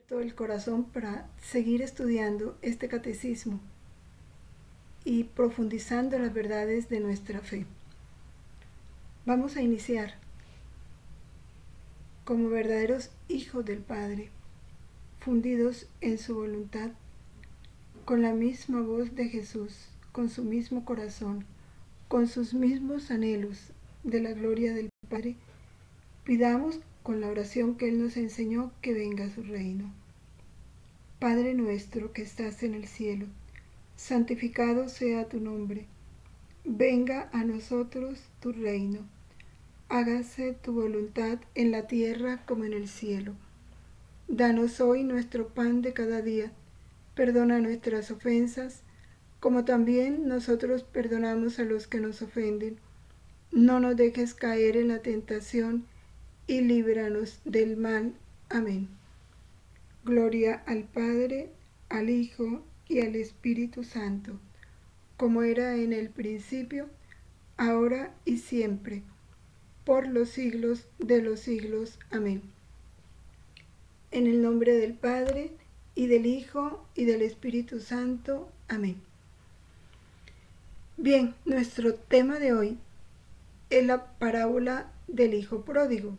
Todo el corazón para seguir estudiando este catecismo y profundizando en las verdades de nuestra fe. Vamos a iniciar como verdaderos hijos del Padre, fundidos en su voluntad, con la misma voz de Jesús, con su mismo corazón, con sus mismos anhelos de la gloria del Padre. Pidamos con la oración que Él nos enseñó que venga a su reino. Padre nuestro que estás en el cielo, santificado sea tu nombre. Venga a nosotros tu reino. Hágase tu voluntad en la tierra como en el cielo. Danos hoy nuestro pan de cada día. Perdona nuestras ofensas, como también nosotros perdonamos a los que nos ofenden. No nos dejes caer en la tentación y líbranos del mal. Amén. Gloria al Padre, al Hijo y al Espíritu Santo, como era en el principio, ahora y siempre, por los siglos de los siglos. Amén. En el nombre del Padre, y del Hijo, y del Espíritu Santo. Amén. Bien, nuestro tema de hoy es la parábola del Hijo Pródigo.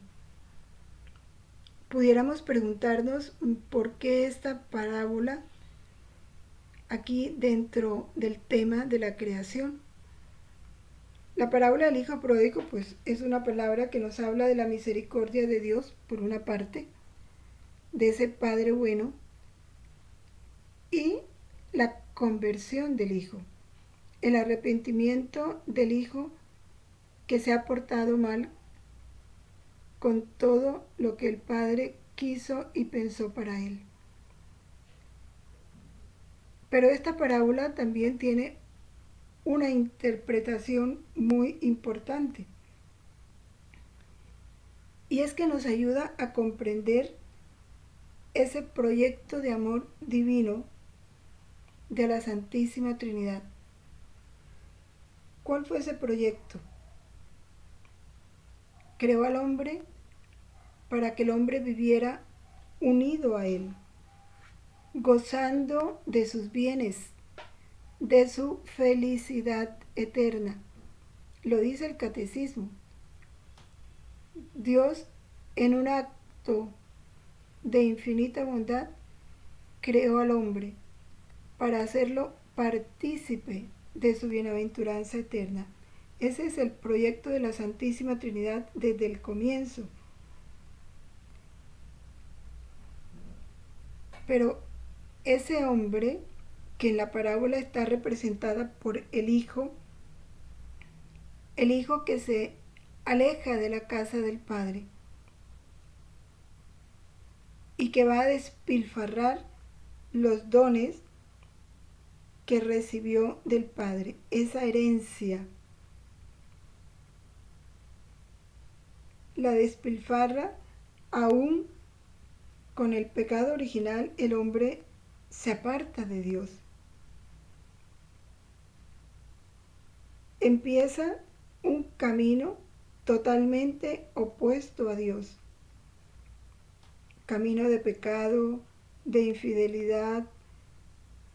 Pudiéramos preguntarnos por qué esta parábola aquí dentro del tema de la creación. La parábola del Hijo Pródigo pues es una palabra que nos habla de la misericordia de Dios, por una parte, de ese Padre bueno, y la conversión del Hijo, el arrepentimiento del Hijo que se ha portado mal con todo lo que el Padre quiso y pensó para él. Pero esta parábola también tiene una interpretación muy importante, y es que nos ayuda a comprender ese proyecto de amor divino de la Santísima Trinidad. ¿Cuál fue ese proyecto? Creó al hombre para que el hombre viviera unido a él, gozando de sus bienes, de su felicidad eterna. Lo dice el Catecismo. Dios, en un acto de infinita bondad, creó al hombre para hacerlo partícipe de su bienaventuranza eterna. Ese es el proyecto de la Santísima Trinidad desde el comienzo. Pero ese hombre, que en la parábola está representada por el Hijo que se aleja de la casa del Padre y que va a despilfarrar los dones que recibió del Padre, esa herencia. La despilfarra. Aún con el pecado original, el hombre se aparta de Dios. Empieza un camino totalmente opuesto a Dios. Camino de pecado, de infidelidad,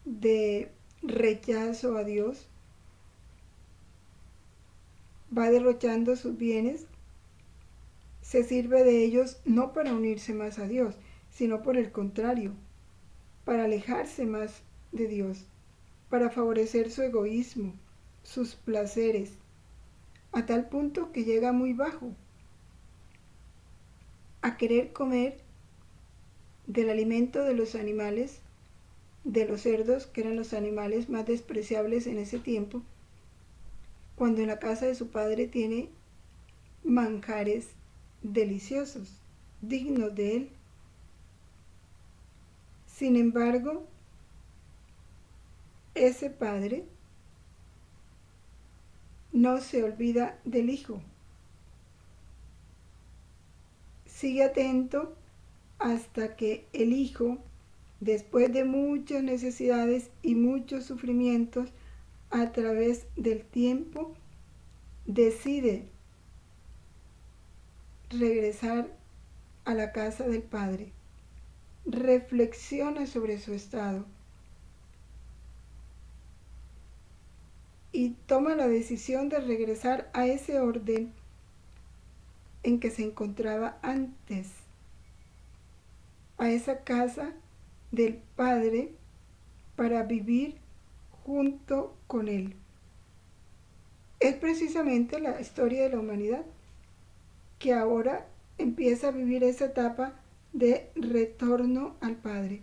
de rechazo a Dios. Va derrochando sus bienes, se sirve de ellos no para unirse más a Dios, sino por el contrario, para alejarse más de Dios, para favorecer su egoísmo, sus placeres, a tal punto que llega muy bajo, a querer comer del alimento de los animales, de los cerdos, que eran los animales más despreciables en ese tiempo, cuando en la casa de su padre tiene manjares deliciosos, dignos de él. Sin embargo, ese padre no se olvida del Hijo. Sigue atento hasta que el Hijo, después de muchas necesidades y muchos sufrimientos a través del tiempo, decide regresar a la casa del Padre. reflexiona sobre su estado y toma la decisión de regresar a ese orden en que se encontraba antes, a esa casa del Padre, para vivir junto con Él. Es precisamente la historia de la humanidad, que ahora empieza a vivir esa etapa de retorno al Padre,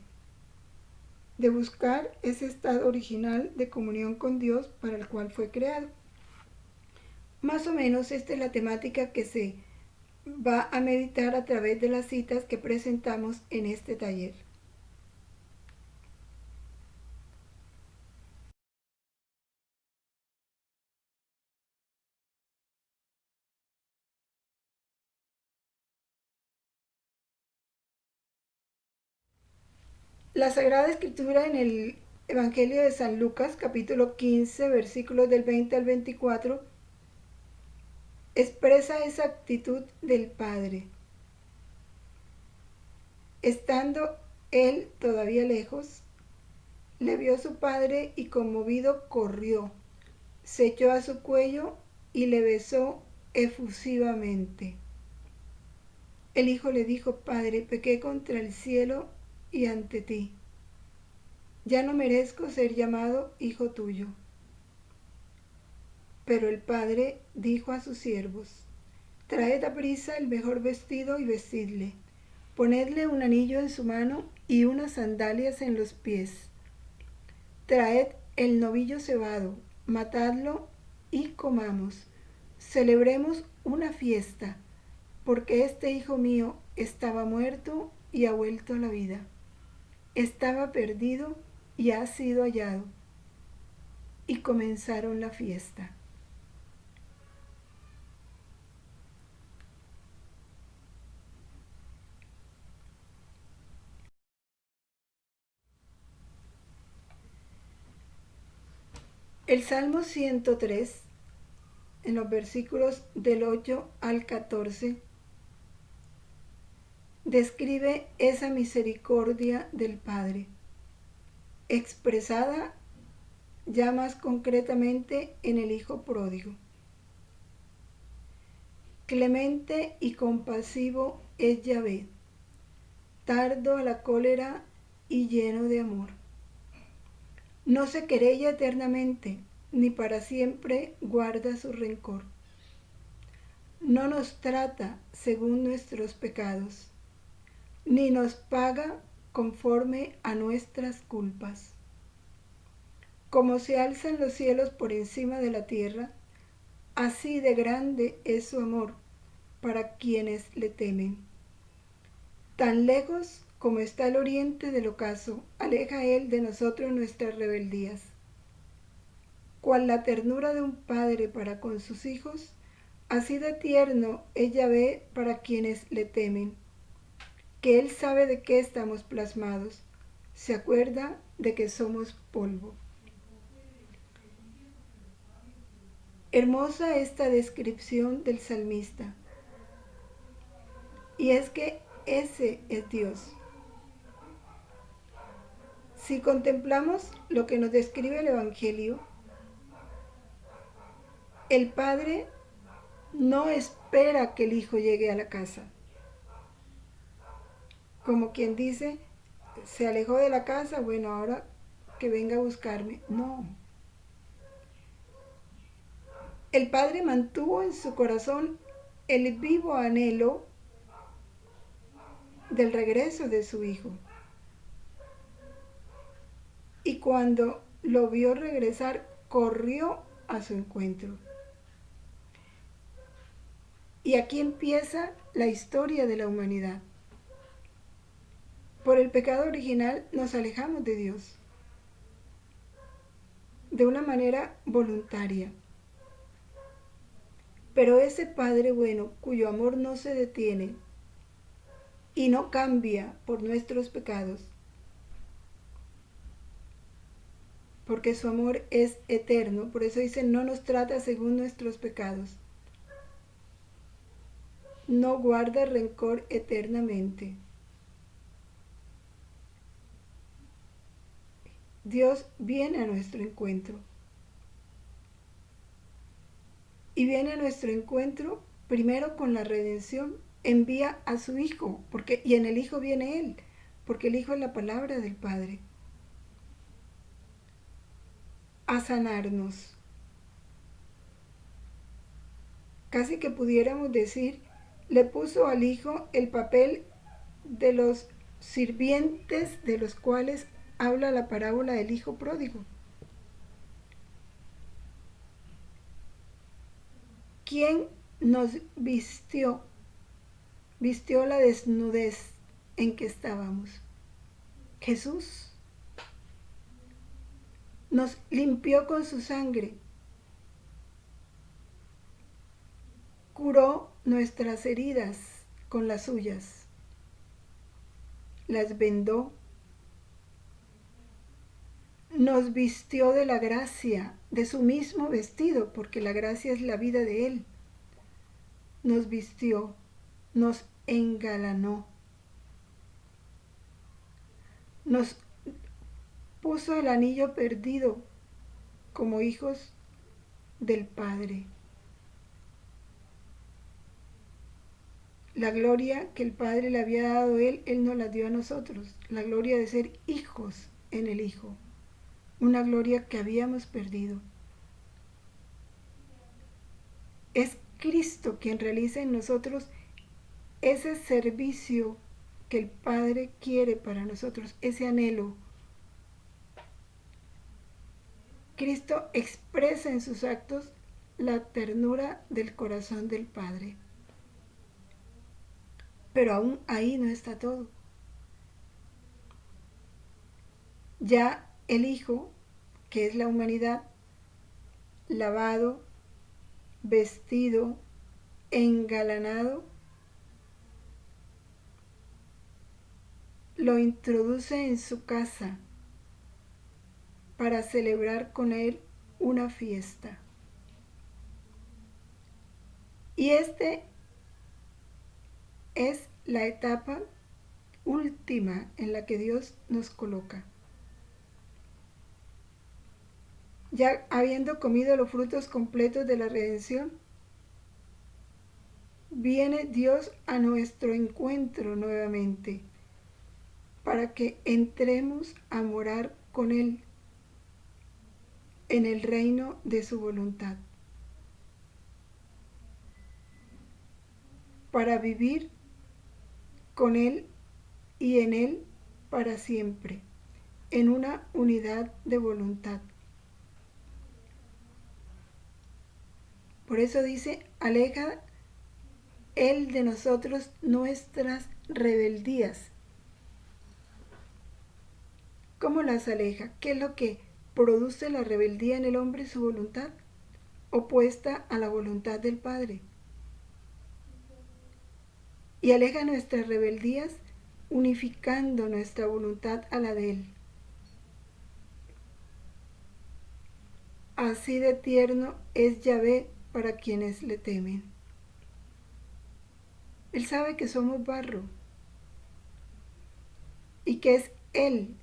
de buscar ese estado original de comunión con Dios para el cual fue creado. Más o menos esta es la temática que se va a meditar a través de las citas que presentamos en este taller. La Sagrada Escritura en el Evangelio de San Lucas, capítulo 15, versículos del 20 al 24, expresa esa actitud del Padre. Estando él todavía lejos, le vio su padre y conmovido corrió, se echó a su cuello y le besó efusivamente. El hijo le dijo: Padre, pequé contra el cielo y ante ti. Ya no merezco ser llamado hijo tuyo. Pero el padre dijo a sus siervos: Traed aprisa el mejor vestido y vestidle. Ponedle un anillo en su mano y unas sandalias en los pies. Traed el novillo cebado, matadlo y comamos. Celebremos una fiesta, porque este hijo mío estaba muerto y ha vuelto a la vida. Estaba perdido y ha sido hallado. Y comenzaron la fiesta. El Salmo 103, en los versículos del 8 al 14, describe esa misericordia del Padre, expresada ya más concretamente en el Hijo pródigo. Clemente y compasivo es Yahvé, tardo a la cólera y lleno de amor. No se querella eternamente, ni para siempre guarda su rencor. No nos trata según nuestros pecados, ni nos paga conforme a nuestras culpas. Como se alzan los cielos por encima de la tierra, así de grande es su amor para quienes le temen. Tan lejos como está el oriente del ocaso, aleja él de nosotros nuestras rebeldías. Cual la ternura de un padre para con sus hijos, así de tierno es Yahvé para quienes le temen, que él sabe de qué estamos plasmados, se acuerda de que somos polvo. Hermosa esta descripción del salmista. Y es que ese es Dios. Si contemplamos lo que nos describe el Evangelio, el Padre no espera que el Hijo llegue a la casa. Como quien dice, se alejó de la casa, bueno, ahora que venga a buscarme. No. El Padre mantuvo en su corazón el vivo anhelo del regreso de su Hijo. Y cuando lo vio regresar, corrió a su encuentro. Y aquí empieza la historia de la humanidad. Por el pecado original nos alejamos de Dios de una manera voluntaria. Pero ese Padre bueno, cuyo amor no se detiene y no cambia por nuestros pecados, porque su amor es eterno, por eso dice, no nos trata según nuestros pecados, no guarda rencor eternamente. Dios viene a nuestro encuentro. Y viene a nuestro encuentro primero con la redención. Envía a su Hijo, y en el Hijo viene Él, porque el Hijo es la palabra del Padre, a sanarnos. Casi que pudiéramos decir, le puso al Hijo el papel de los sirvientes de los cuales habla la parábola del Hijo pródigo. ¿Quién nos vistió la desnudez en que estábamos? Jesús. Nos limpió con su sangre, curó nuestras heridas con las suyas, las vendó, nos vistió de la gracia, de su mismo vestido, porque la gracia es la vida de Él. Nos vistió, nos engalanó, nos puso el anillo perdido como hijos del Padre. La gloria que el Padre le había dado a Él, Él nos la dio a nosotros. La gloria de ser hijos en el Hijo. Una gloria que habíamos perdido. Es Cristo quien realiza en nosotros ese servicio que el Padre quiere para nosotros, ese anhelo. Cristo expresa en sus actos la ternura del corazón del Padre. Pero aún ahí no está todo. Ya el Hijo, que es la humanidad, lavado, vestido, engalanado, lo introduce en su casa para celebrar con él una fiesta. Y este es la etapa última en la que Dios nos coloca. Ya habiendo comido los frutos completos de la redención, viene Dios a nuestro encuentro nuevamente para que entremos a morar con Él en el reino de su voluntad, para vivir con Él y en Él para siempre, en una unidad de voluntad. Por eso dice, aleja Él de nosotros nuestras rebeldías. ¿Cómo las aleja? ¿Qué es lo que produce la rebeldía en el hombre? Su voluntad, opuesta a la voluntad del Padre. Y aleja nuestras rebeldías unificando nuestra voluntad a la de Él. Así de tierno es Yahvé para quienes le temen. Él sabe que somos barro y que es Él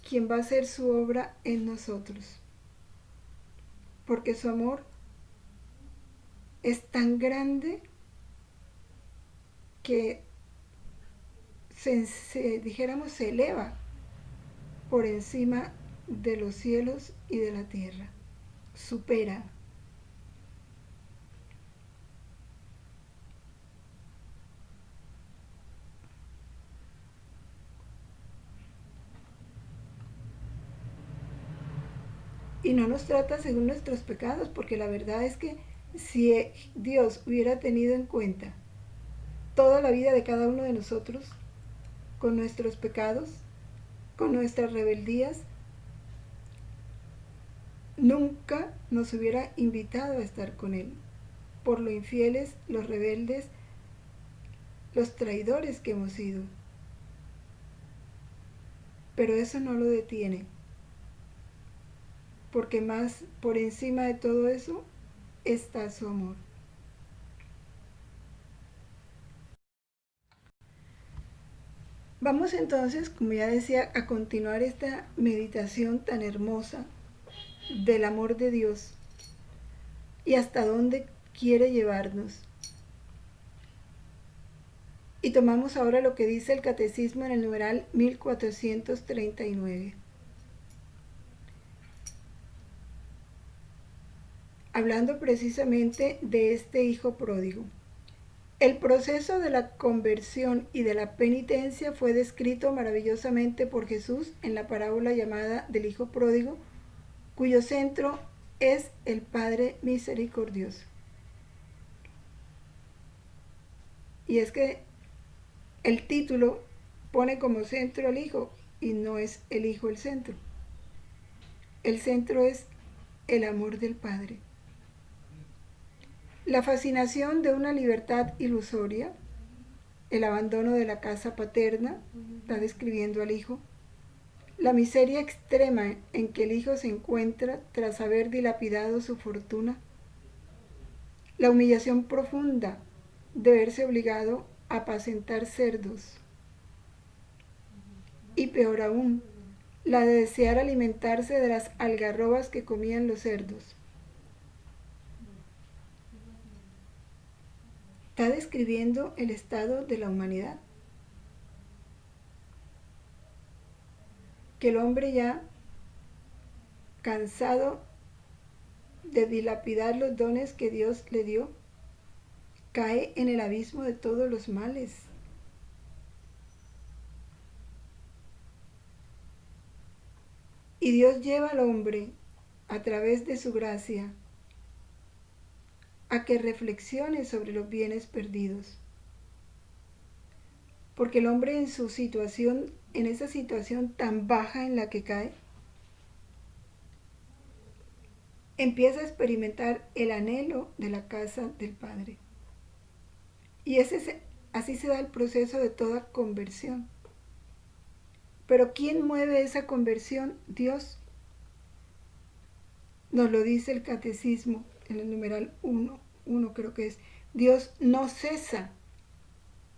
quien va a hacer su obra en nosotros, porque su amor es tan grande que dijéramos se eleva por encima de los cielos y de la tierra, supera. Y no nos trata según nuestros pecados, porque la verdad es que si Dios hubiera tenido en cuenta toda la vida de cada uno de nosotros, con nuestros pecados, con nuestras rebeldías, nunca nos hubiera invitado a estar con Él, por lo infieles, los rebeldes, los traidores que hemos sido. Pero eso no lo detiene, porque más por encima de todo eso está su amor. Vamos entonces, como ya decía, a continuar esta meditación tan hermosa del amor de Dios y hasta dónde quiere llevarnos. Y tomamos ahora lo que dice el Catecismo en el numeral 1439. Hablando precisamente de este hijo pródigo. El proceso de la conversión y de la penitencia fue descrito maravillosamente por Jesús en la parábola llamada del hijo pródigo, cuyo centro es el Padre misericordioso. Y es que el título pone como centro al hijo y no es el hijo el centro. El centro es el amor del Padre. La fascinación de una libertad ilusoria, el abandono de la casa paterna, está describiendo al hijo, la miseria extrema en que el hijo se encuentra tras haber dilapidado su fortuna, la humillación profunda de verse obligado a apacentar cerdos, y peor aún, la de desear alimentarse de las algarrobas que comían los cerdos. Está describiendo el estado de la humanidad. Que el hombre ya cansado de dilapidar los dones que Dios le dio, cae en el abismo de todos los males. Y Dios lleva al hombre, a través de su gracia, a que reflexione sobre los bienes perdidos. Porque el hombre en su situación, en esa situación tan baja en la que cae, empieza a experimentar el anhelo de la casa del Padre. Y así se da el proceso de toda conversión. Pero ¿quién mueve esa conversión? Dios. Nos lo dice el Catecismo en el numeral 1 creo que es. Dios no cesa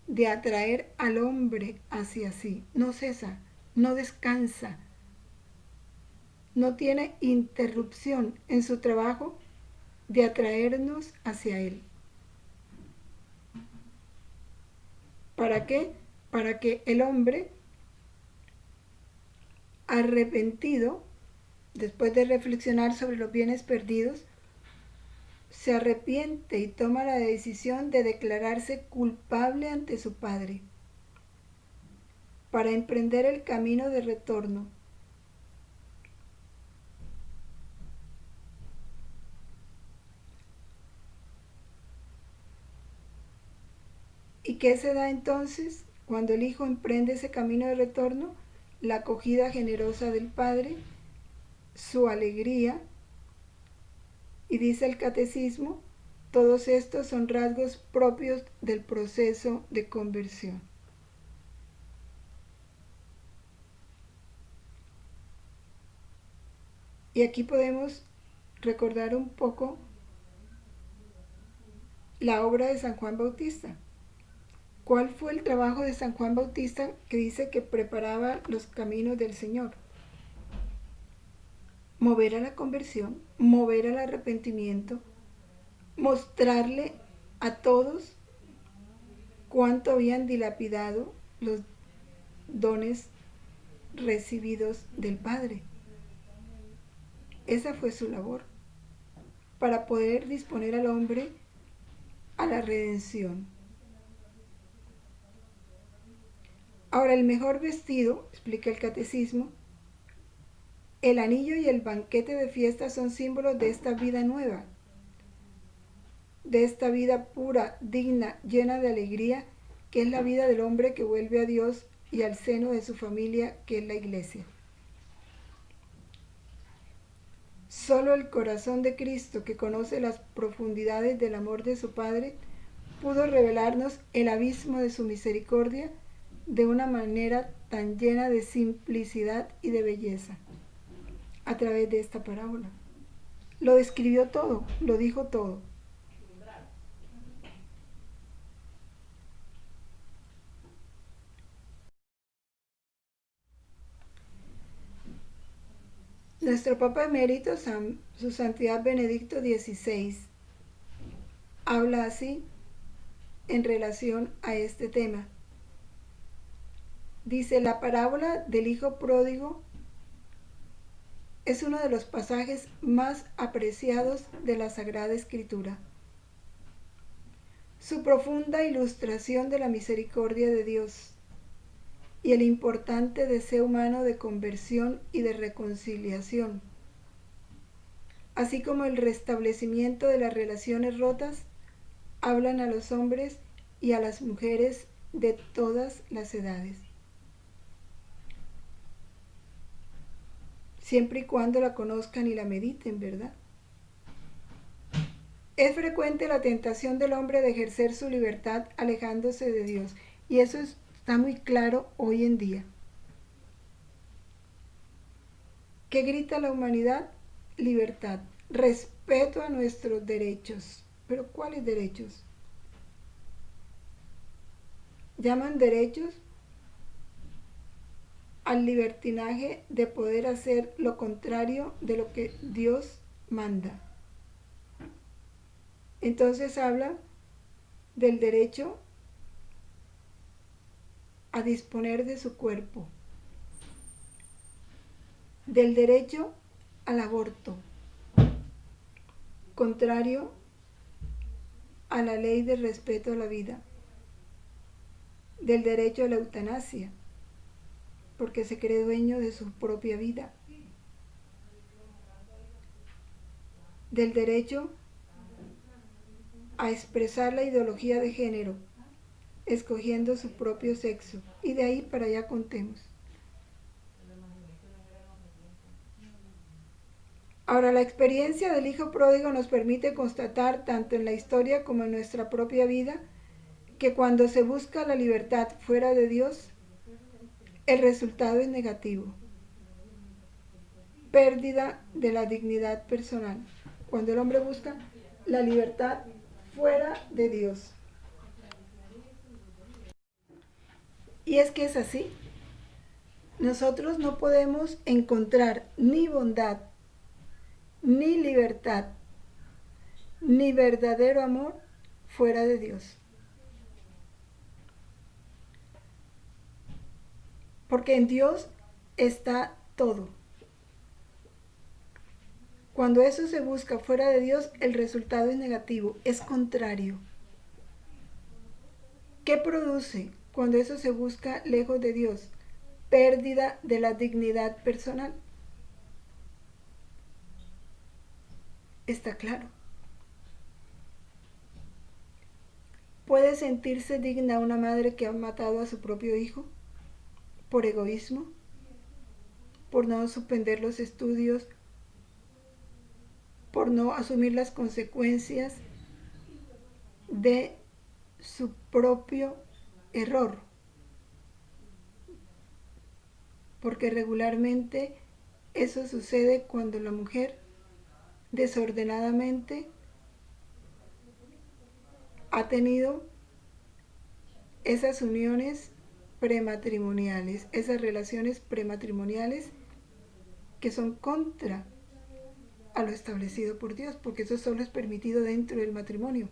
de atraer al hombre hacia sí. No cesa, no descansa. No tiene interrupción en su trabajo de atraernos hacia Él. ¿Para qué? Para que el hombre arrepentido, después de reflexionar sobre los bienes perdidos, se arrepiente y toma la decisión de declararse culpable ante su Padre para emprender el camino de retorno. ¿Y qué se da entonces cuando el Hijo emprende ese camino de retorno? La acogida generosa del Padre, su alegría, y dice el Catecismo, todos estos son rasgos propios del proceso de conversión. Y aquí podemos recordar un poco la obra de San Juan Bautista. ¿Cuál fue el trabajo de San Juan Bautista que dice que preparaba los caminos del Señor? Mover a la conversión, mover al arrepentimiento, mostrarle a todos cuánto habían dilapidado los dones recibidos del Padre. Esa fue su labor, para poder disponer al hombre a la redención. Ahora, el mejor vestido, explica el Catecismo, el anillo y el banquete de fiesta son símbolos de esta vida nueva, de esta vida pura, digna, llena de alegría, que es la vida del hombre que vuelve a Dios y al seno de su familia, que es la Iglesia. Solo el corazón de Cristo, que conoce las profundidades del amor de su Padre, pudo revelarnos el abismo de su misericordia de una manera tan llena de simplicidad y de belleza, a través de esta parábola. Lo describió todo, lo dijo todo. Nuestro Papa Emérito, su Santidad Benedicto XVI, habla así en relación a este tema. Dice, la parábola del Hijo Pródigo es uno de los pasajes más apreciados de la Sagrada Escritura. Su profunda ilustración de la misericordia de Dios y el importante deseo humano de conversión y de reconciliación, así como el restablecimiento de las relaciones rotas, hablan a los hombres y a las mujeres de todas las edades, siempre y cuando la conozcan y la mediten, ¿verdad? Es frecuente la tentación del hombre de ejercer su libertad alejándose de Dios, y eso está muy claro hoy en día. ¿Qué grita la humanidad? Libertad, respeto a nuestros derechos. ¿Pero cuáles derechos? Llaman derechos al libertinaje de poder hacer lo contrario de lo que Dios manda. Entonces habla del derecho a disponer de su cuerpo, del derecho al aborto, contrario a la ley de respeto a la vida, del derecho a la eutanasia, porque se cree dueño de su propia vida, del derecho a expresar la ideología de género, escogiendo su propio sexo, y de ahí para allá contemos. Ahora, la experiencia del Hijo Pródigo nos permite constatar, tanto en la historia como en nuestra propia vida, que cuando se busca la libertad fuera de Dios, el resultado es negativo. Pérdida de la dignidad personal. Cuando el hombre busca la libertad fuera de Dios. Y es que es así. Nosotros no podemos encontrar ni bondad, ni libertad, ni verdadero amor fuera de Dios. Porque en Dios está todo. Cuando eso se busca fuera de Dios, el resultado es negativo, es contrario. ¿Qué produce cuando eso se busca lejos de Dios? Pérdida de la dignidad personal. Está claro. ¿Puede sentirse digna una madre que ha matado a su propio hijo? ¿Por egoísmo? ¿Por no suspender los estudios? ¿Por no asumir las consecuencias de su propio error? Porque regularmente eso sucede cuando la mujer desordenadamente ha tenido esas uniones prematrimoniales, esas relaciones prematrimoniales que son contra a lo establecido por Dios, porque eso solo es permitido dentro del matrimonio.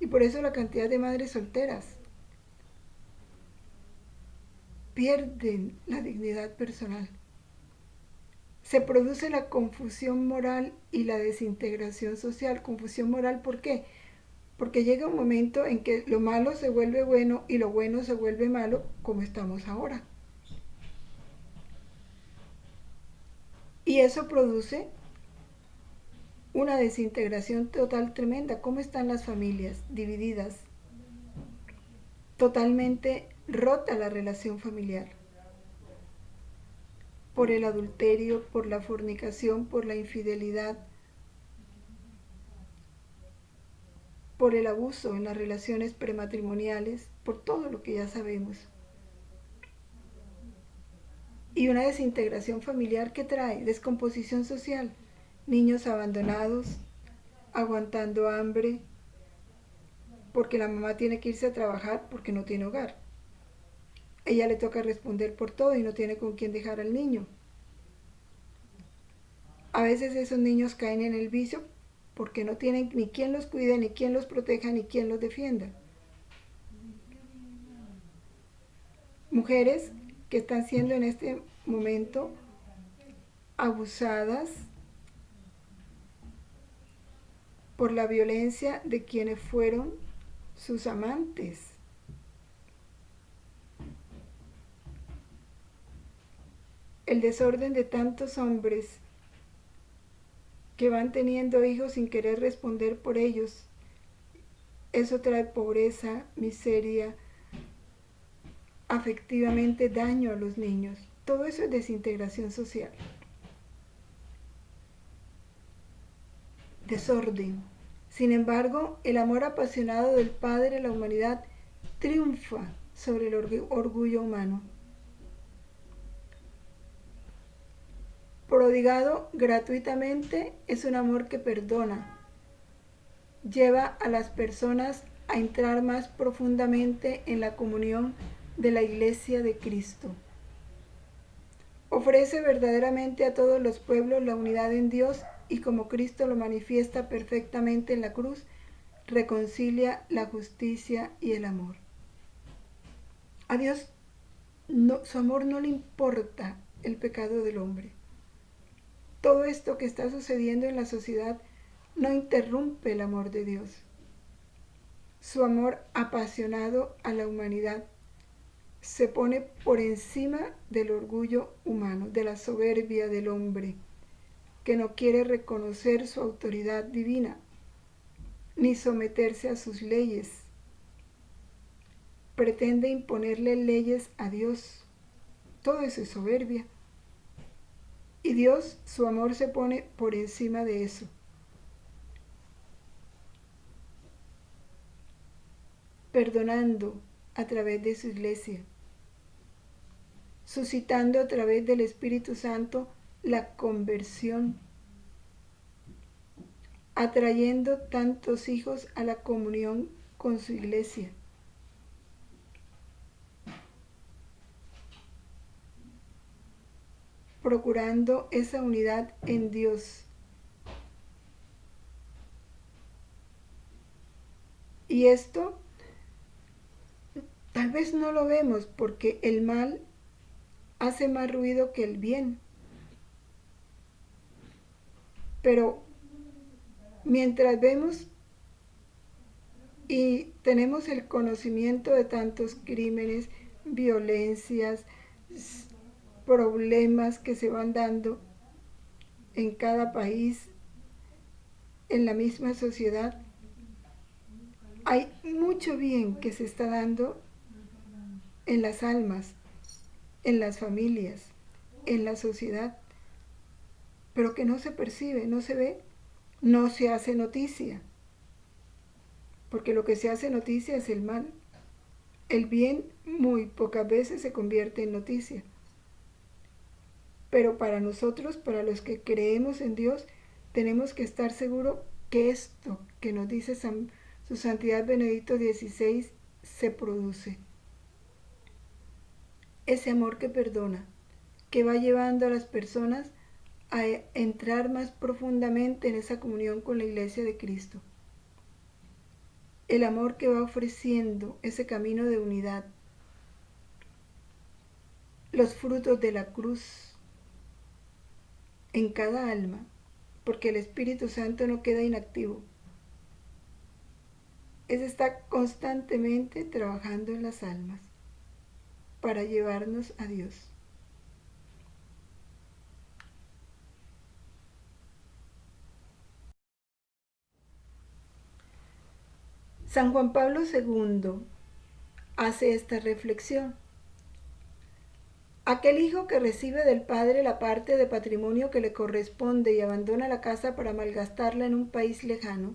Y por eso la cantidad de madres solteras pierden la dignidad personal. Se produce la confusión moral y la desintegración social. Confusión moral, ¿por qué? Porque llega un momento en que lo malo se vuelve bueno y lo bueno se vuelve malo, como estamos ahora. Y eso produce una desintegración total tremenda. ¿Cómo están las familias? Divididas. Totalmente rota la relación familiar. Por el adulterio, por la fornicación, por la infidelidad, por el abuso en las relaciones prematrimoniales, por todo lo que ya sabemos. Y una desintegración familiar que trae descomposición social, niños abandonados, aguantando hambre, porque la mamá tiene que irse a trabajar porque no tiene hogar. Ella le toca responder por todo y no tiene con quién dejar al niño. A veces esos niños caen en el vicio porque no tienen ni quien los cuide, ni quien los proteja, ni quien los defienda. Mujeres que están siendo en este momento abusadas por la violencia de quienes fueron sus amantes. El desorden de tantos hombres que van teniendo hijos sin querer responder por ellos, eso trae pobreza, miseria, afectivamente daño a los niños. Todo eso es desintegración social. Desorden. Sin embargo, el amor apasionado del Padre de la humanidad triunfa sobre el orgullo humano. Prodigado gratuitamente es un amor que perdona, lleva a las personas a entrar más profundamente en la comunión de la Iglesia de Cristo. Ofrece verdaderamente a todos los pueblos la unidad en Dios y como Cristo lo manifiesta perfectamente en la cruz, reconcilia la justicia y el amor. A Dios su amor no le importa el pecado del hombre. Todo esto que está sucediendo en la sociedad no interrumpe el amor de Dios. Su amor apasionado a la humanidad se pone por encima del orgullo humano, de la soberbia del hombre, que no quiere reconocer su autoridad divina, ni someterse a sus leyes. Pretende imponerle leyes a Dios. Todo eso es soberbia. Y Dios, su amor se pone por encima de eso. Perdonando a través de su iglesia, suscitando a través del Espíritu Santo la conversión, atrayendo tantos hijos a la comunión con su iglesia. Procurando esa unidad en Dios. Y esto tal vez no lo vemos porque el mal hace más ruido que el bien. Pero mientras vemos y tenemos el conocimiento de tantos crímenes, violencias, problemas que se van dando en cada país, en la misma sociedad, hay mucho bien que se está dando en las almas, en las familias, en la sociedad, pero que no se percibe, no se ve, no se hace noticia, porque lo que se hace noticia es el mal. El bien muy pocas veces se convierte en noticia. Pero para nosotros, para los que creemos en Dios, tenemos que estar seguros que esto que nos dice su Santidad Benedicto XVI se produce. Ese amor que perdona, que va llevando a las personas a entrar más profundamente en esa comunión con la Iglesia de Cristo. El amor que va ofreciendo ese camino de unidad. Los frutos de la cruz en cada alma, porque el Espíritu Santo no queda inactivo. Está constantemente trabajando en las almas para llevarnos a Dios. San Juan Pablo II hace esta reflexión. Aquel hijo que recibe del padre la parte de patrimonio que le corresponde y abandona la casa para malgastarla en un país lejano,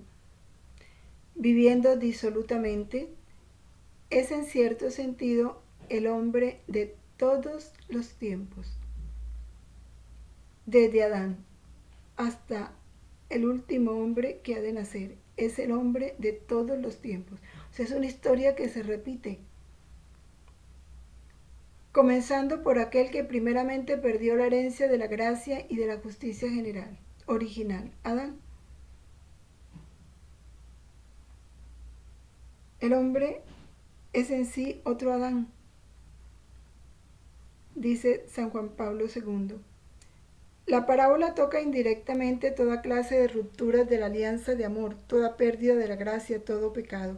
viviendo disolutamente, es en cierto sentido el hombre de todos los tiempos, desde Adán hasta el último hombre que ha de nacer. Es el hombre de todos los tiempos. O sea, es una historia que se repite. Comenzando por aquel que primeramente perdió la herencia de la gracia y de la justicia general. original, Adán. El hombre es en sí otro Adán, dice San Juan Pablo II. La parábola toca indirectamente toda clase de rupturas de la alianza de amor, toda pérdida de la gracia, todo pecado.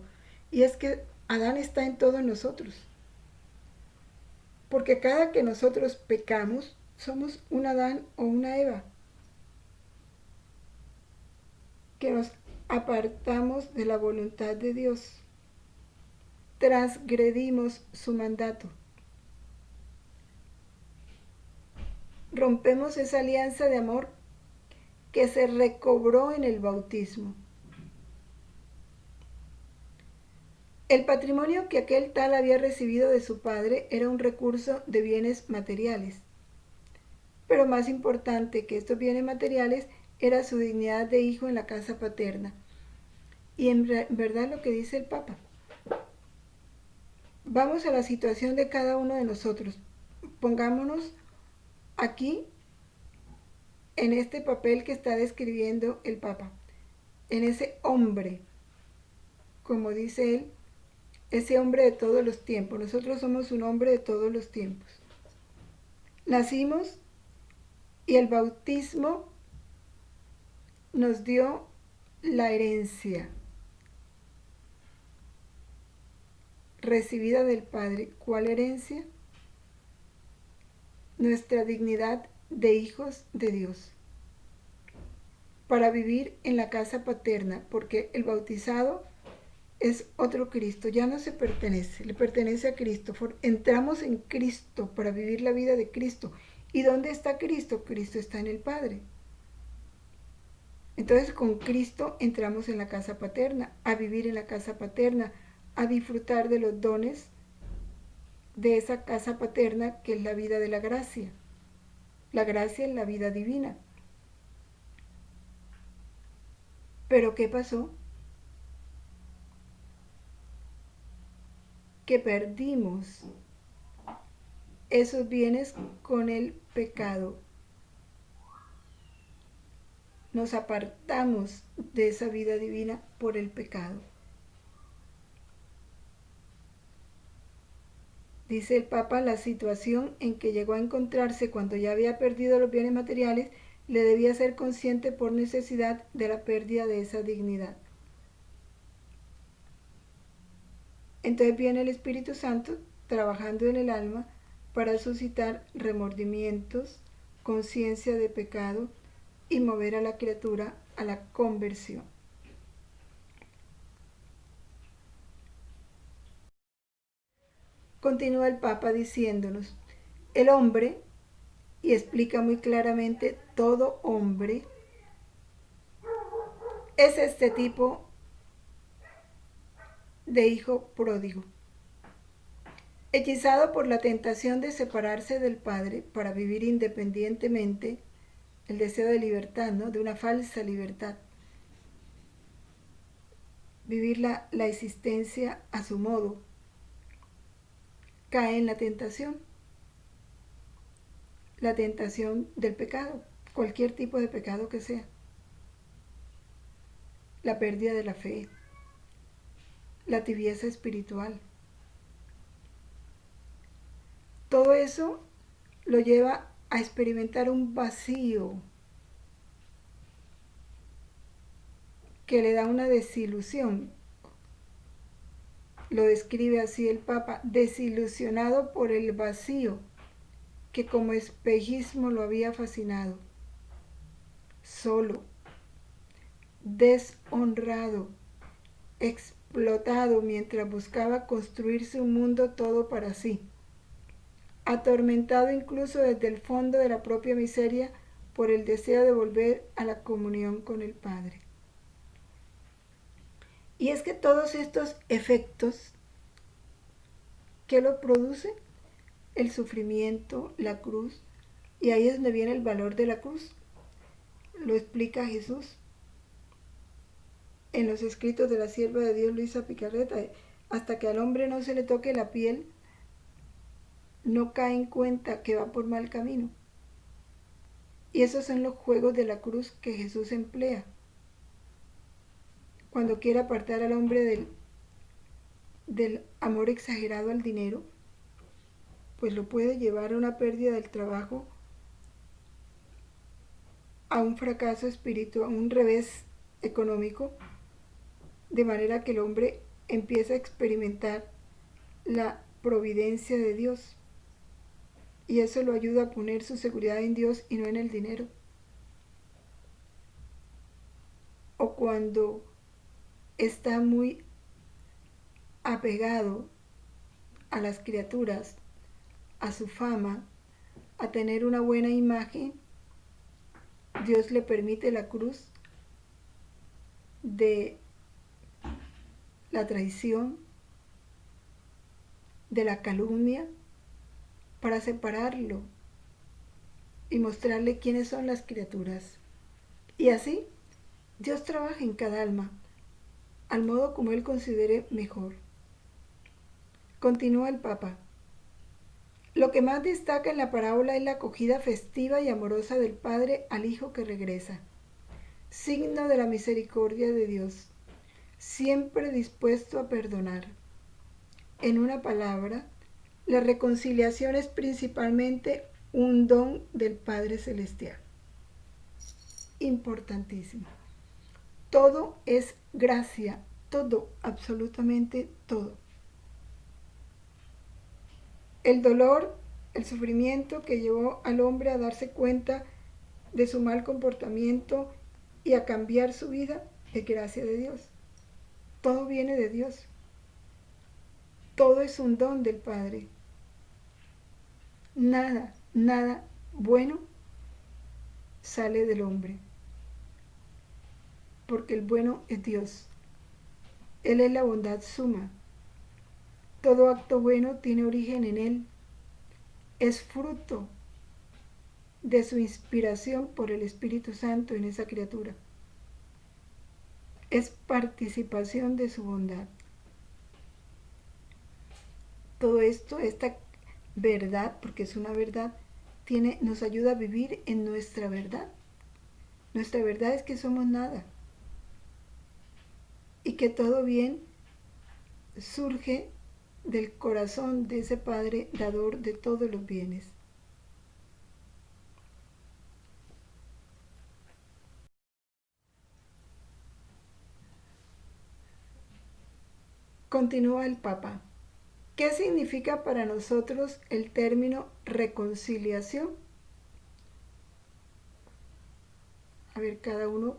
Y es que Adán está en todos nosotros. Porque cada que nosotros pecamos, somos un Adán o una Eva, que nos apartamos de la voluntad de Dios, transgredimos su mandato, rompemos esa alianza de amor que se recobró en el bautismo. El patrimonio que aquel tal había recibido de su padre era un recurso de bienes materiales, pero más importante que estos bienes materiales era su dignidad de hijo en la casa paterna. Y en verdad lo que dice el Papa. Vamos a la situación de cada uno de nosotros. Pongámonos aquí en este papel que está describiendo el Papa, en ese hombre, como dice él, ese hombre de todos los tiempos. Nosotros somos un hombre de todos los tiempos. Nacimos y el bautismo nos dio la herencia recibida del Padre. ¿Cuál herencia? Nuestra dignidad de hijos de Dios, para vivir en la casa paterna, porque el bautizado es otro Cristo, ya no se pertenece, le pertenece a Cristo. Entramos en Cristo para vivir la vida de Cristo. ¿Y dónde está Cristo? Cristo está en el Padre. Entonces con Cristo entramos en la casa paterna, a vivir en la casa paterna, a disfrutar de los dones de esa casa paterna que es la vida de la gracia. La gracia es la vida divina. ¿Pero qué pasó? Que perdimos esos bienes con el pecado. Nos apartamos de esa vida divina por el pecado. Dice el Papa, la situación en que llegó a encontrarse cuando ya había perdido los bienes materiales le debía ser consciente por necesidad de la pérdida de esa dignidad. Entonces viene el Espíritu Santo trabajando en el alma para suscitar remordimientos, conciencia de pecado y mover a la criatura a la conversión. Continúa el Papa diciéndonos, el hombre, y explica muy claramente, todo hombre es este tipo de hijo pródigo, hechizado por la tentación de separarse del Padre para vivir independientemente, el deseo de libertad, ¿no? De una falsa libertad. Vivir la existencia a su modo, cae en la tentación del pecado, cualquier tipo de pecado que sea, la pérdida de la fe, la tibieza espiritual. Todo eso lo lleva a experimentar un vacío que le da una desilusión. Lo describe así el Papa, desilusionado por el vacío que como espejismo lo había fascinado, solo, deshonrado, explotado mientras buscaba construirse un mundo todo para sí, atormentado incluso desde el fondo de la propia miseria por el deseo de volver a la comunión con el Padre. Y es que todos estos efectos, ¿qué lo produce? El sufrimiento, la cruz, y ahí es donde viene el valor de la cruz. Lo explica Jesús en los escritos de la sierva de Dios Luisa Picarreta. Hasta que al hombre no se le toque la piel, no cae en cuenta que va por mal camino. Y esos son los juegos de la cruz que Jesús emplea cuando quiere apartar al hombre del amor exagerado al dinero, pues lo puede llevar a una pérdida del trabajo, a un fracaso espiritual, a un revés económico, de manera que el hombre empieza a experimentar la providencia de Dios. Y eso lo ayuda a poner su seguridad en Dios y no en el dinero. O cuando está muy apegado a las criaturas, a su fama, a tener una buena imagen, Dios le permite la cruz de la traición, de la calumnia, para separarlo y mostrarle quiénes son las criaturas. Y así, Dios trabaja en cada alma, al modo como Él considere mejor. Continúa el Papa. Lo que más destaca en la parábola es la acogida festiva y amorosa del Padre al Hijo que regresa, signo de la misericordia de Dios, siempre dispuesto a perdonar. En una palabra, la reconciliación es principalmente un don del Padre Celestial. Importantísimo. Todo es gracia, todo, absolutamente todo. El dolor, el sufrimiento que llevó al hombre a darse cuenta de su mal comportamiento y a cambiar su vida es gracia de Dios. Todo viene de Dios. Todo es un don del Padre. Nada, nada bueno sale del hombre, porque el bueno es Dios. Él es la bondad suma. Todo acto bueno tiene origen en Él. Es fruto de su inspiración por el Espíritu Santo en esa criatura. Es participación de su bondad. Todo esto, esta verdad, porque es una verdad, nos ayuda a vivir en nuestra verdad. Nuestra verdad es que somos nada y que todo bien surge del corazón de ese Padre dador de todos los bienes. Continúa el Papa. ¿Qué significa para nosotros el término reconciliación? A ver, cada uno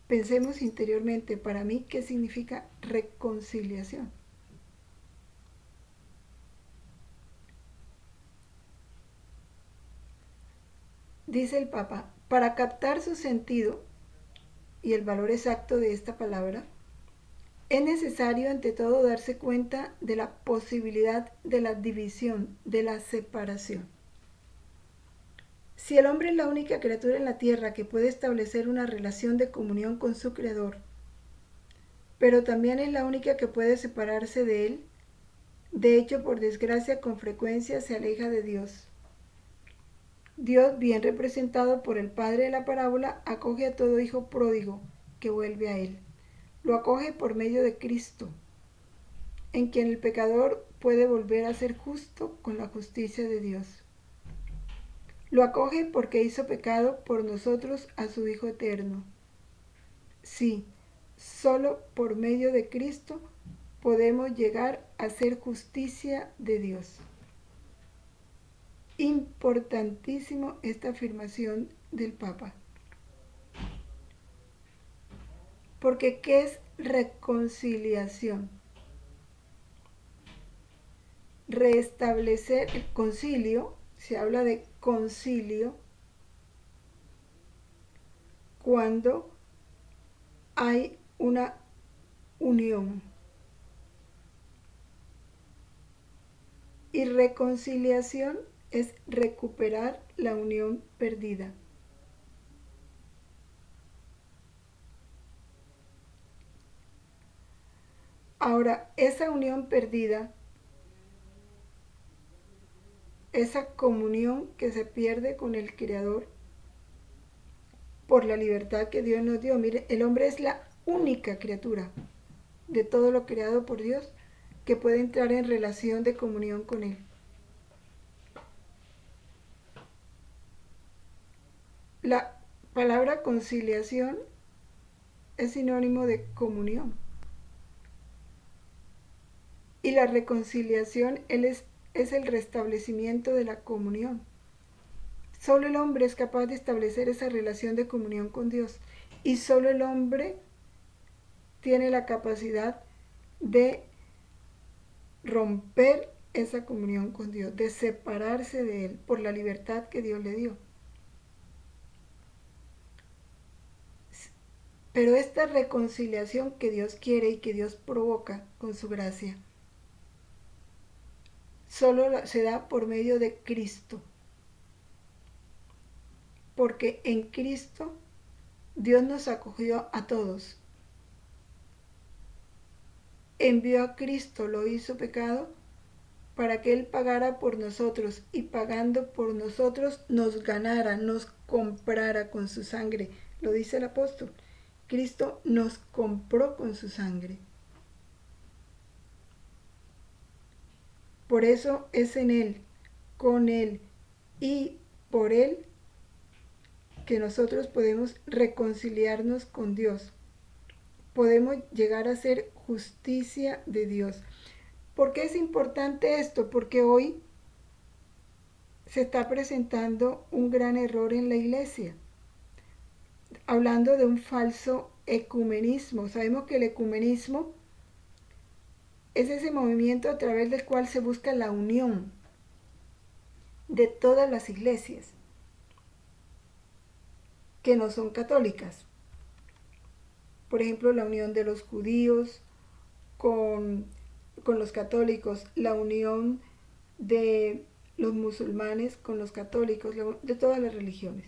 pensemos interiormente, para mí, ¿qué significa reconciliación? Dice el Papa, para captar su sentido y el valor exacto de esta palabra, es necesario ante todo darse cuenta de la posibilidad de la división, de la separación. Si el hombre es la única criatura en la tierra que puede establecer una relación de comunión con su Creador, pero también es la única que puede separarse de él, de hecho, por desgracia, con frecuencia se aleja de Dios. Dios, bien representado por el padre de la parábola, acoge a todo hijo pródigo que vuelve a él. Lo acoge por medio de Cristo, en quien el pecador puede volver a ser justo con la justicia de Dios. Lo acoge porque hizo pecado por nosotros a su Hijo eterno. Sí, solo por medio de Cristo podemos llegar a ser justicia de Dios. Importantísimo esta afirmación del Papa. Porque ¿qué es reconciliación? Restablecer el concilio, se habla de concilio cuando hay una unión. Y reconciliación es recuperar la unión perdida. Ahora, esa unión perdida, esa comunión que se pierde con el Creador, por la libertad que Dios nos dio. Mire, el hombre es la única criatura de todo lo creado por Dios que puede entrar en relación de comunión con Él. La palabra conciliación es sinónimo de comunión. Y la reconciliación es el restablecimiento de la comunión. Solo el hombre es capaz de establecer esa relación de comunión con Dios. Y solo el hombre tiene la capacidad de romper esa comunión con Dios, de separarse de Él por la libertad que Dios le dio. Pero esta reconciliación que Dios quiere y que Dios provoca con su gracia, solo se da por medio de Cristo. Porque en Cristo Dios nos acogió a todos. Envió a Cristo, lo hizo pecado, para que Él pagara por nosotros y pagando por nosotros nos ganara, nos comprara con su sangre. Lo dice el apóstol. Cristo nos compró con su sangre. Por eso es en Él, con Él y por Él que nosotros podemos reconciliarnos con Dios. Podemos llegar a ser justicia de Dios. ¿Por qué es importante esto? Porque hoy se está presentando un gran error en la iglesia, hablando de un falso ecumenismo. Sabemos que el ecumenismo es ese movimiento a través del cual se busca la unión de todas las iglesias que no son católicas. Por ejemplo, la unión de los judíos con los católicos, la unión de los musulmanes con los católicos, de todas las religiones,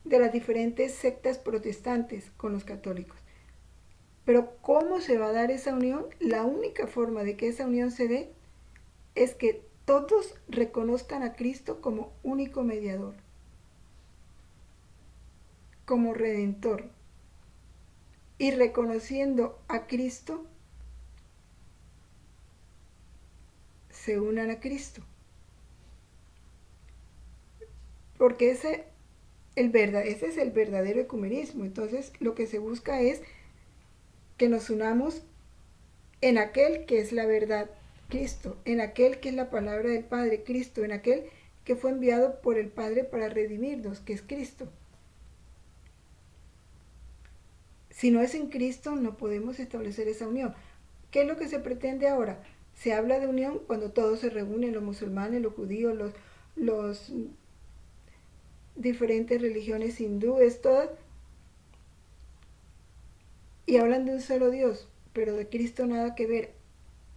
de las diferentes sectas protestantes con los católicos. Pero ¿cómo se va a dar esa unión? La única forma de que esa unión se dé es que todos reconozcan a Cristo como único mediador, como redentor, y reconociendo a Cristo, se unan a Cristo. Porque ese es el verdadero ecumenismo. Entonces lo que se busca es que nos unamos en aquel que es la verdad, Cristo, en aquel que es la palabra del Padre, Cristo, en aquel que fue enviado por el Padre para redimirnos, que es Cristo. Si no es en Cristo, no podemos establecer esa unión. ¿Qué es lo que se pretende ahora? Se habla de unión cuando todos se reúnen, los musulmanes, los judíos, los diferentes religiones hindúes, todas, y hablan de un solo Dios, pero de Cristo nada que ver.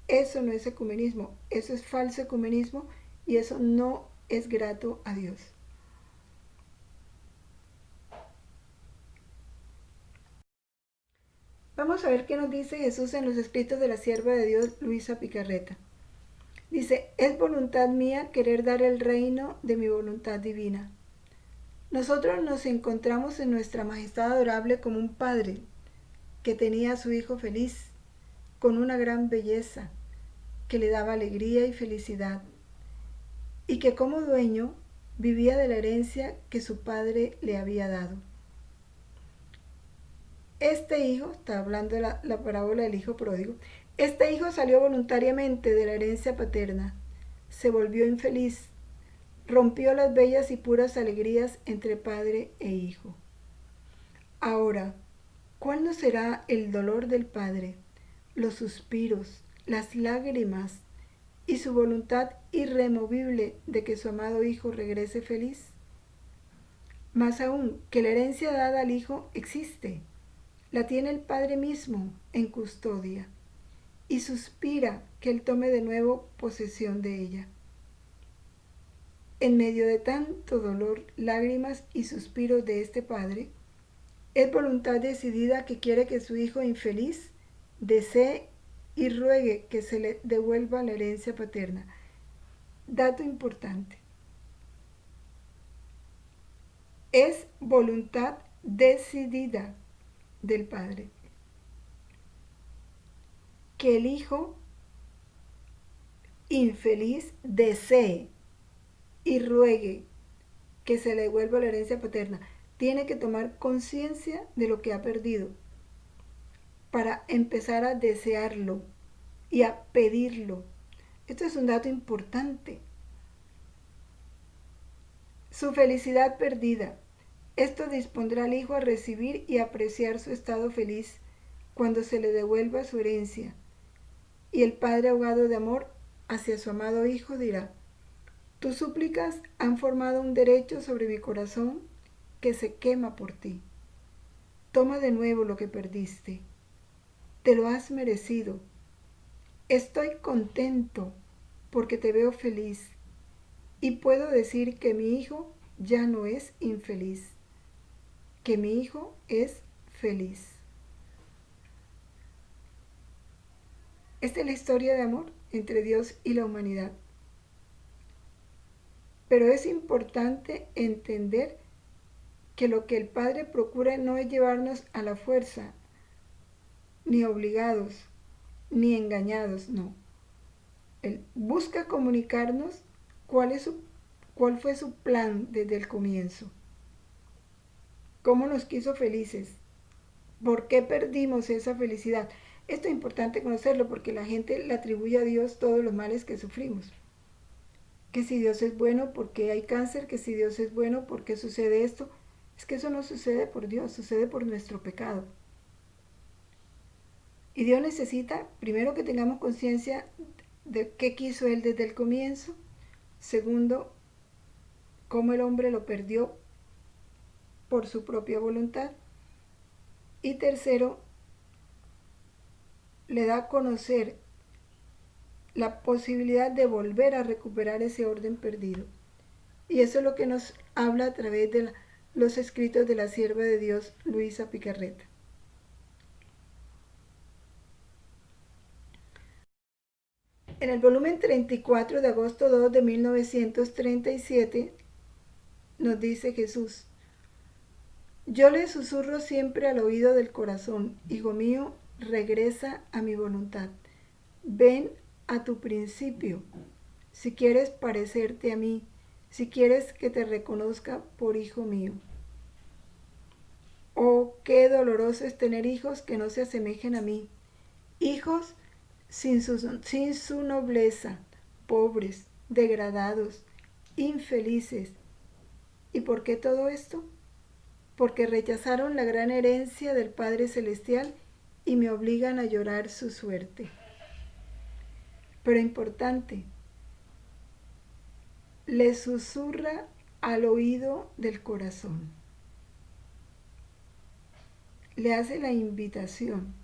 Eso no es ecumenismo, eso es falso ecumenismo y eso no es grato a Dios. Vamos a ver qué nos dice Jesús en los escritos de la sierva de Dios, Luisa Picarreta. Dice, es voluntad mía querer dar el reino de mi voluntad divina. Nosotros nos encontramos en nuestra majestad adorable como un padre que tenía a su hijo feliz, con una gran belleza, que le daba alegría y felicidad, y que como dueño vivía de la herencia que su padre le había dado. Este hijo, está hablando de la parábola del hijo pródigo, este hijo salió voluntariamente de la herencia paterna, se volvió infeliz, rompió las bellas y puras alegrías entre padre e hijo. Ahora, ¿cuál no será el dolor del padre, los suspiros, las lágrimas y su voluntad irremovible de que su amado hijo regrese feliz? Más aún, que la herencia dada al hijo existe, la tiene el padre mismo en custodia y suspira que él tome de nuevo posesión de ella. En medio de tanto dolor, lágrimas y suspiros de este padre, es voluntad decidida que quiere que su hijo infeliz desee y ruegue que se le devuelva la herencia paterna. Dato importante. Es voluntad decidida del Padre. Que el Hijo infeliz desee y ruegue que se le devuelva la herencia paterna. Tiene que tomar conciencia de lo que ha perdido para empezar a desearlo y a pedirlo. Esto es un dato importante. Su felicidad perdida. Esto dispondrá al hijo a recibir y apreciar su estado feliz cuando se le devuelva su herencia. Y el padre ahogado de amor hacia su amado hijo dirá: tus súplicas han formado un derecho sobre mi corazón que se quema por ti. Toma de nuevo lo que perdiste. Te lo has merecido. Estoy contento porque te veo feliz y puedo decir que mi hijo ya no es infeliz, que mi hijo es feliz. Esta es la historia de amor entre Dios y la humanidad. Pero es importante entender que lo que el Padre procura no es llevarnos a la fuerza, ni obligados, ni engañados, no. Él busca comunicarnos cuál fue su plan desde el comienzo, cómo nos quiso felices, por qué perdimos esa felicidad. Esto es importante conocerlo porque la gente le atribuye a Dios todos los males que sufrimos. Que si Dios es bueno, ¿por qué hay cáncer? Que si Dios es bueno, ¿por qué sucede esto? Es que eso no sucede por Dios, sucede por nuestro pecado. Y Dios necesita, primero, que tengamos conciencia de qué quiso Él desde el comienzo. Segundo, cómo el hombre lo perdió por su propia voluntad. Y tercero, le da a conocer la posibilidad de volver a recuperar ese orden perdido. Y eso es lo que nos habla a través de los escritos de la sierva de Dios, Luisa Picarreta. En el volumen 34 de agosto 2 de 1937 nos dice Jesús: yo le susurro siempre al oído del corazón, hijo mío, regresa a mi voluntad. Ven a tu principio, si quieres parecerte a mí, si quieres que te reconozca por hijo mío. Oh, qué doloroso es tener hijos que no se asemejen a mí, hijos sin su nobleza, pobres, degradados, infelices. ¿Y por qué todo esto? Porque rechazaron la gran herencia del Padre Celestial y me obligan a llorar su suerte. Pero importante, le susurra al oído del corazón. Le hace la invitación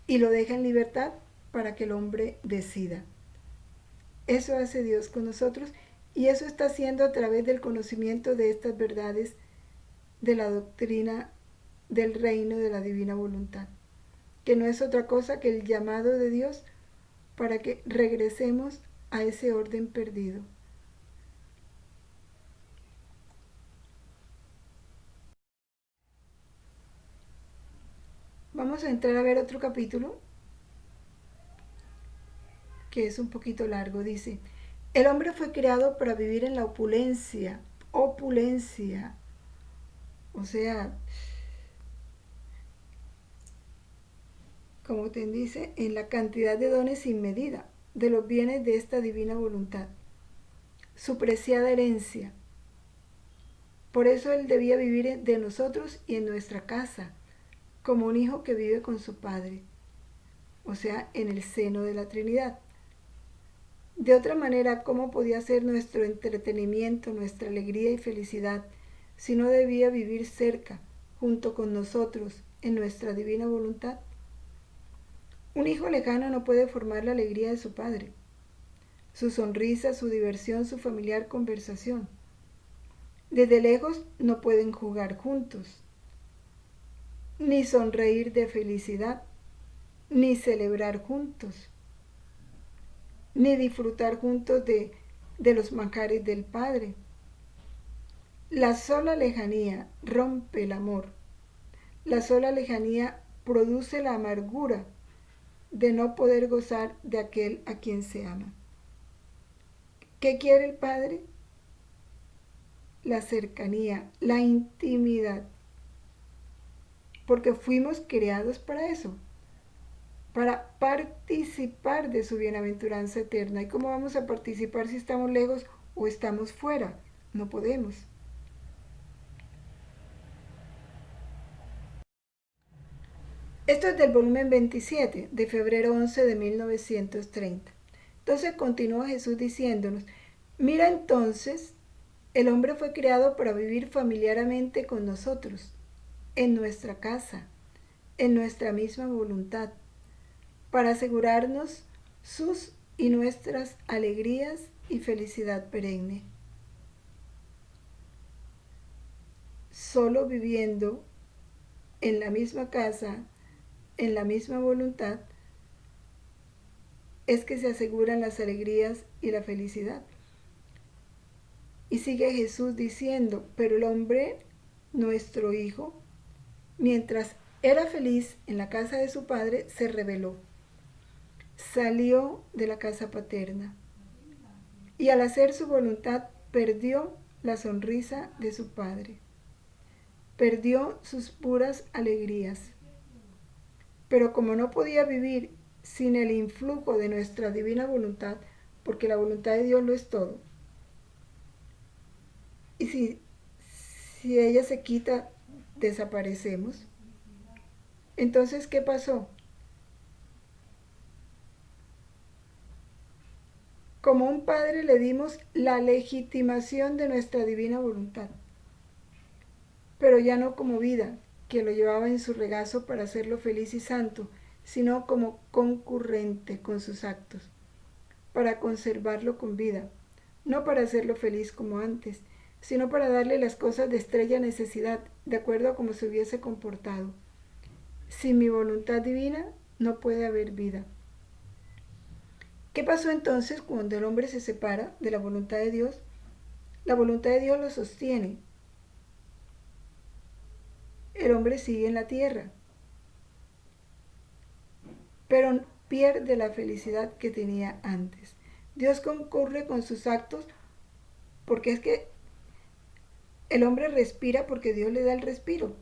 y lo deja en libertad para que el hombre decida. Eso hace Dios con nosotros y eso está haciendo a través del conocimiento de estas verdades de la doctrina del reino de la divina voluntad, que no es otra cosa que el llamado de Dios para que regresemos a ese orden perdido. Vamos a entrar a ver otro capítulo que es un poquito largo. Dice: el hombre fue creado para vivir en la opulencia, o sea, como te dice, en la cantidad de dones sin medida de los bienes de esta divina voluntad, su preciada herencia. Por eso él debía vivir de nosotros y en nuestra casa, como un hijo que vive con su padre, o sea, en el seno de la Trinidad. De otra manera, ¿cómo podía ser nuestro entretenimiento, nuestra alegría y felicidad, si no debía vivir cerca, junto con nosotros, en nuestra divina voluntad? Un hijo lejano no puede formar la alegría de su padre, su sonrisa, su diversión, su familiar conversación. Desde lejos no pueden jugar juntos, ni sonreír de felicidad, ni celebrar juntos, ni disfrutar juntos de los manjares del Padre. La sola lejanía rompe el amor. La sola lejanía produce la amargura de no poder gozar de aquel a quien se ama. ¿Qué quiere el Padre? La cercanía, la intimidad, porque fuimos creados para eso, para participar de su bienaventuranza eterna. ¿Y cómo vamos a participar si estamos lejos o estamos fuera? No podemos. Esto es del volumen 27, de febrero 11 de 1930. Entonces continúa Jesús diciéndonos, mira entonces, el hombre fue creado para vivir familiarmente con nosotros, en nuestra casa, en nuestra misma voluntad, para asegurarnos sus y nuestras alegrías y felicidad perenne. Solo viviendo en la misma casa, en la misma voluntad, es que se aseguran las alegrías y la felicidad. Y sigue Jesús diciendo, pero el hombre, nuestro Hijo, mientras era feliz en la casa de su padre, se rebeló. Salió de la casa paterna y al hacer su voluntad perdió la sonrisa de su padre. Perdió sus puras alegrías. Pero como no podía vivir sin el influjo de nuestra divina voluntad, porque la voluntad de Dios lo es todo, y si ella se quita, desaparecemos. Entonces, ¿qué pasó? Como un padre le dimos la legitimación de nuestra divina voluntad, pero ya no como vida, que lo llevaba en su regazo para hacerlo feliz y santo, sino como concurrente con sus actos, para conservarlo con vida, no para hacerlo feliz como antes, sino para darle las cosas de estrella necesidad, de acuerdo a cómo se hubiese comportado. Sin mi voluntad divina no puede haber vida. ¿Qué pasó entonces cuando el hombre se separa de la voluntad de Dios? La voluntad de Dios lo sostiene. El hombre sigue en la tierra, pero pierde la felicidad que tenía antes. Dios concurre con sus actos porque es que el hombre respira porque Dios le da el respiro.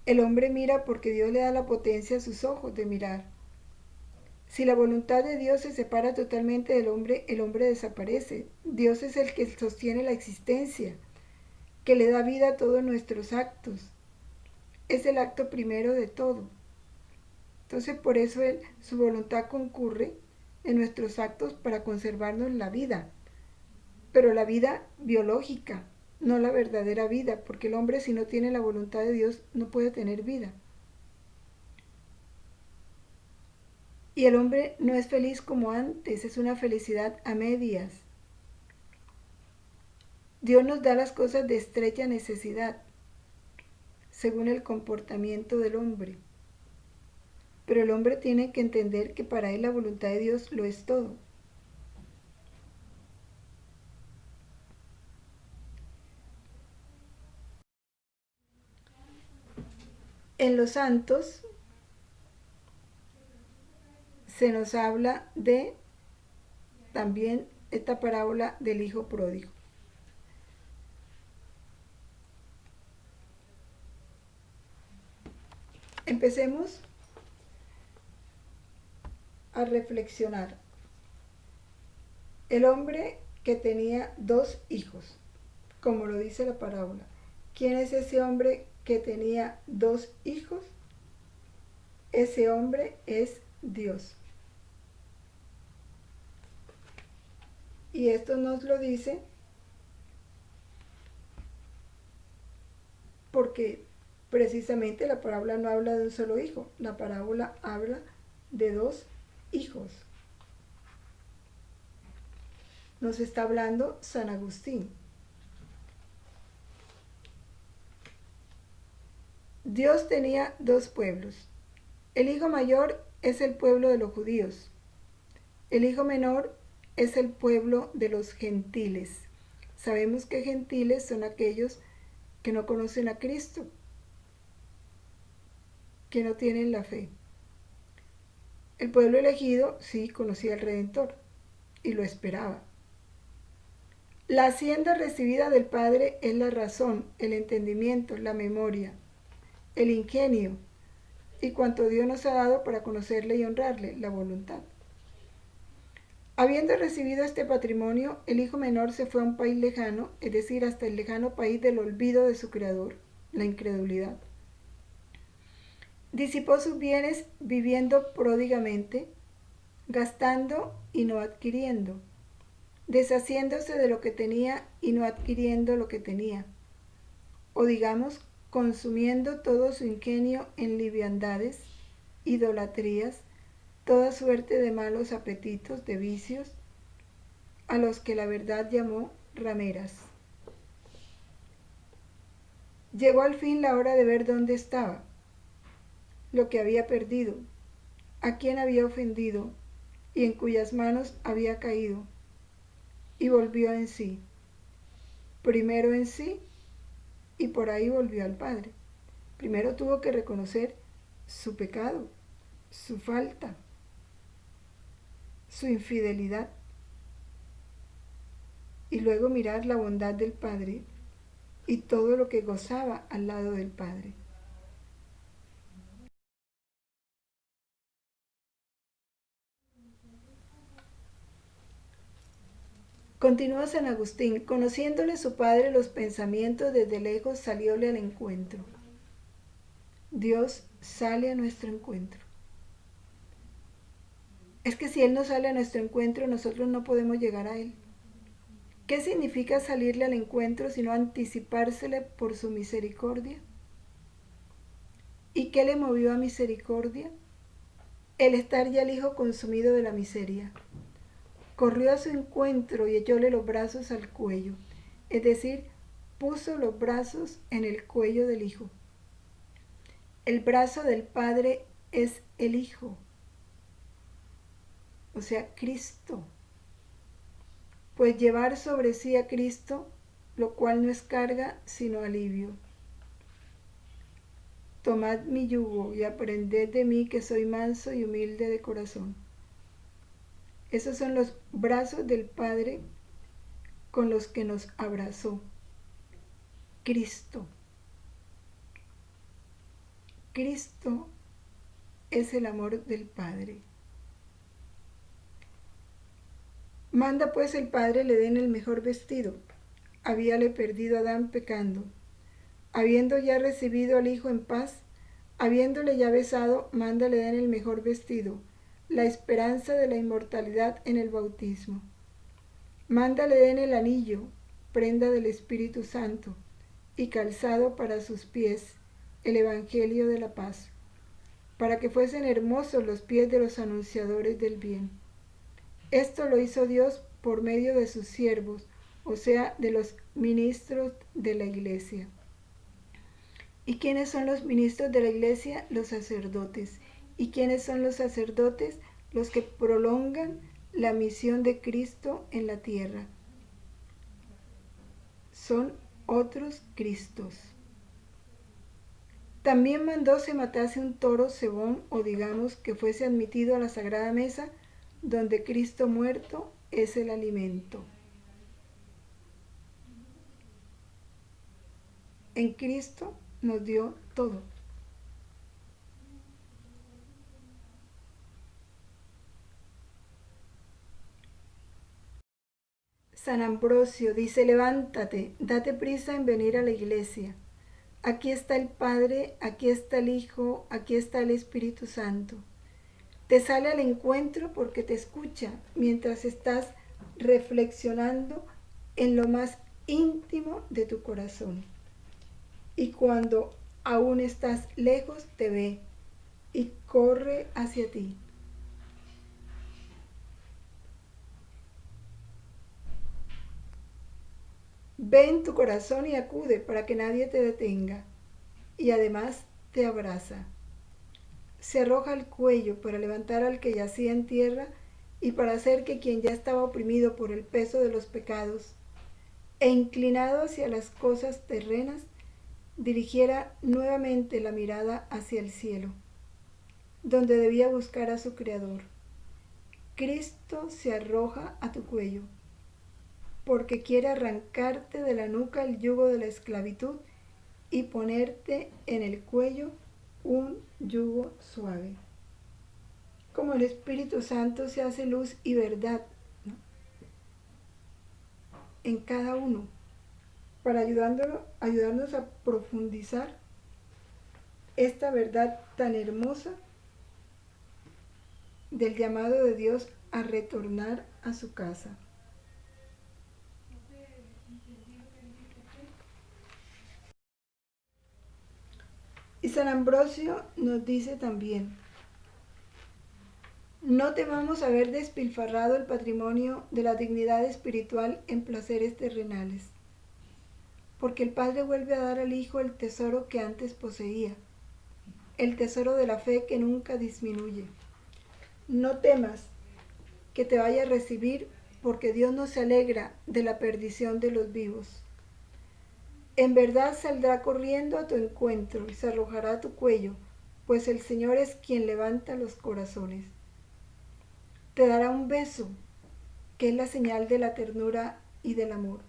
El hombre mira porque Dios le da la potencia a sus ojos de mirar. Si la voluntad de Dios se separa totalmente del hombre, el hombre desaparece. Dios es el que sostiene la existencia, que le da vida a todos nuestros actos. Es el acto primero de todo. Entonces por eso su voluntad concurre en nuestros actos para conservarnos la vida, pero la vida biológica, no la verdadera vida, porque el hombre si no tiene la voluntad de Dios no puede tener vida. Y el hombre no es feliz como antes, es una felicidad a medias. Dios nos da las cosas de estrecha necesidad, según el comportamiento del hombre. Pero el hombre tiene que entender que para él la voluntad de Dios lo es todo. En los santos se nos habla de también esta parábola del hijo pródigo. Empecemos a reflexionar. El hombre que tenía dos hijos, como lo dice la parábola. ¿Quién es ese hombre que tenía dos hijos? Ese hombre es Dios. Y esto nos lo dice porque precisamente la parábola no habla de un solo hijo, la parábola habla de dos hijos. Nos está hablando San Agustín. Dios tenía dos pueblos. El hijo mayor es el pueblo de los judíos. El hijo menor es el pueblo de los gentiles. Sabemos que gentiles son aquellos que no conocen a Cristo, que no tienen la fe. El pueblo elegido sí conocía al Redentor y lo esperaba. La hacienda recibida del Padre es la razón, el entendimiento, la memoria, el ingenio y cuanto Dios nos ha dado para conocerle y honrarle, la voluntad. Habiendo recibido este patrimonio, el hijo menor se fue a un país lejano, es decir, hasta el lejano país del olvido de su creador, la incredulidad. Disipó sus bienes viviendo pródigamente, gastando y no adquiriendo, deshaciéndose de lo que tenía y no adquiriendo lo que tenía, o digamos, consumiendo todo su ingenio en liviandades, idolatrías, toda suerte de malos apetitos, de vicios, a los que la verdad llamó rameras. Llegó al fin la hora de ver dónde estaba, lo que había perdido, a quién había ofendido y en cuyas manos había caído, y volvió en sí. Primero en sí y por ahí volvió al Padre. Primero tuvo que reconocer su pecado, su falta, su infidelidad, y luego mirar la bondad del Padre y todo lo que gozaba al lado del Padre. Continúa San Agustín, conociéndole su padre los pensamientos desde lejos, salióle al encuentro. Dios sale a nuestro encuentro. Es que si Él no sale a nuestro encuentro, nosotros no podemos llegar a Él. ¿Qué significa salirle al encuentro sino anticipársele por su misericordia? ¿Y qué le movió a misericordia? El estar ya el hijo consumido de la miseria. Corrió a su encuentro y echóle los brazos al cuello, es decir, puso los brazos en el cuello del hijo. El brazo del Padre es el Hijo, o sea, Cristo. Pues llevar sobre sí a Cristo, lo cual no es carga, sino alivio. Tomad mi yugo y aprended de mí, que soy manso y humilde de corazón. Esos son los brazos del Padre con los que nos abrazó Cristo. Cristo es el amor del Padre. Manda pues el Padre le den el mejor vestido. Habíale perdido Adán pecando. Habiendo ya recibido al Hijo en paz, habiéndole ya besado, manda le den el mejor vestido, la esperanza de la inmortalidad en el bautismo. Manda le den el anillo, prenda del Espíritu Santo, y calzado para sus pies, el Evangelio de la paz, para que fuesen hermosos los pies de los anunciadores del bien. Esto lo hizo Dios por medio de sus siervos, o sea, de los ministros de la Iglesia. ¿Y quiénes son los ministros de la Iglesia? Los sacerdotes. ¿Y quiénes son los sacerdotes? Los que prolongan la misión de Cristo en la tierra. Son otros Cristos. También mandó se matase un toro cebón, o digamos que fuese admitido a la sagrada mesa, donde Cristo muerto es el alimento. En Cristo nos dio todo. San Ambrosio dice: levántate, date prisa en venir a la iglesia. Aquí está el Padre, aquí está el Hijo, aquí está el Espíritu Santo. Te sale al encuentro porque te escucha mientras estás reflexionando en lo más íntimo de tu corazón. Y cuando aún estás lejos, te ve y corre hacia ti. Ve en tu corazón y acude para que nadie te detenga. Y además te abraza. Se arroja al cuello para levantar al que yacía en tierra y para hacer que quien ya estaba oprimido por el peso de los pecados e inclinado hacia las cosas terrenas, dirigiera nuevamente la mirada hacia el cielo, donde debía buscar a su Creador. Cristo se arroja a tu cuello, porque quiere arrancarte de la nuca el yugo de la esclavitud y ponerte en el cuello un yugo suave. Como el Espíritu Santo se hace luz y verdad, ¿no?, en cada uno, para ayudarnos a profundizar esta verdad tan hermosa del llamado de Dios a retornar a su casa. Y San Ambrosio nos dice también: no temamos haber despilfarrado el patrimonio de la dignidad espiritual en placeres terrenales, porque el Padre vuelve a dar al Hijo el tesoro que antes poseía, el tesoro de la fe que nunca disminuye. No temas que te vaya a recibir, porque Dios no se alegra de la perdición de los vivos. En verdad saldrá corriendo a tu encuentro y se arrojará a tu cuello, pues el Señor es quien levanta los corazones. Te dará un beso, que es la señal de la ternura y del amor.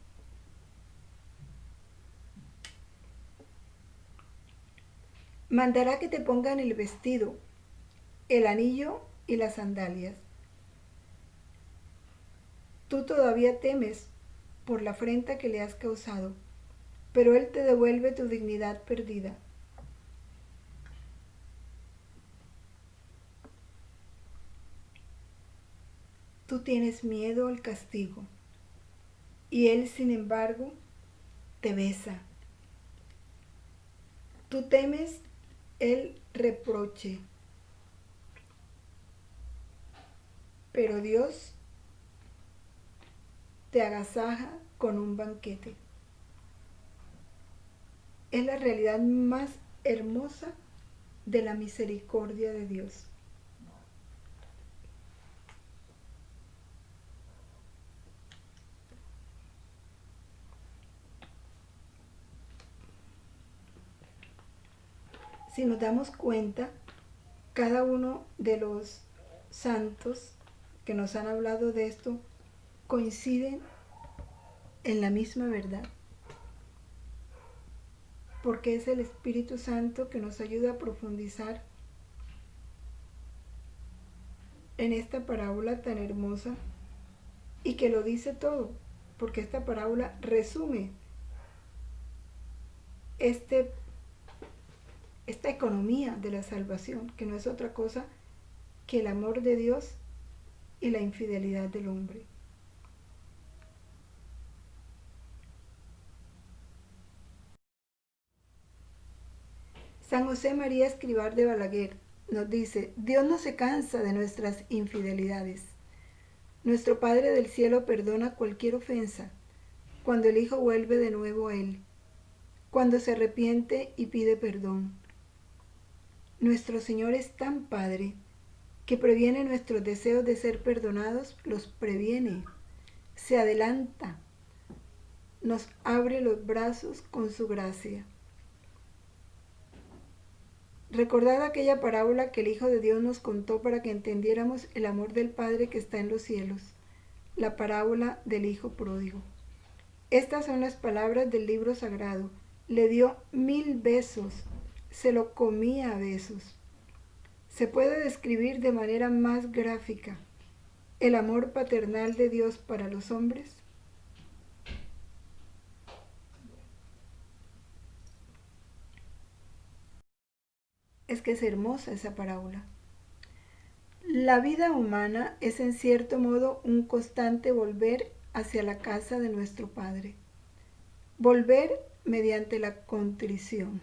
Mandará que te pongan el vestido, el anillo y las sandalias. Tú todavía temes por la afrenta que le has causado, pero Él te devuelve tu dignidad perdida. Tú tienes miedo al castigo, y Él, sin embargo, te besa. Tú temes el reproche, pero Dios te agasaja con un banquete. Es la realidad más hermosa de la misericordia de Dios. Si nos damos cuenta, cada uno de los santos que nos han hablado de esto coinciden en la misma verdad, porque es el Espíritu Santo que nos ayuda a profundizar en esta parábola tan hermosa y que lo dice todo, porque esta parábola resume esta economía de la salvación, que no es otra cosa que el amor de Dios y la infidelidad del hombre. San José María Escrivá de Balaguer nos dice: Dios no se cansa de nuestras infidelidades. Nuestro Padre del Cielo perdona cualquier ofensa cuando el Hijo vuelve de nuevo a Él, cuando se arrepiente y pide perdón. Nuestro Señor es tan Padre que previene nuestros deseos de ser perdonados, los previene, se adelanta, nos abre los brazos con su gracia. Recordad aquella parábola que el Hijo de Dios nos contó para que entendiéramos el amor del Padre que está en los cielos, la parábola del Hijo pródigo. Estas son las palabras del libro sagrado. Le dio 1000 besos, se lo comía a besos. Se puede describir de manera más gráfica el amor paternal de Dios para los hombres. Es que es hermosa esa parábola. La vida humana es en cierto modo un constante volver hacia la casa de nuestro Padre. Volver mediante la contrición.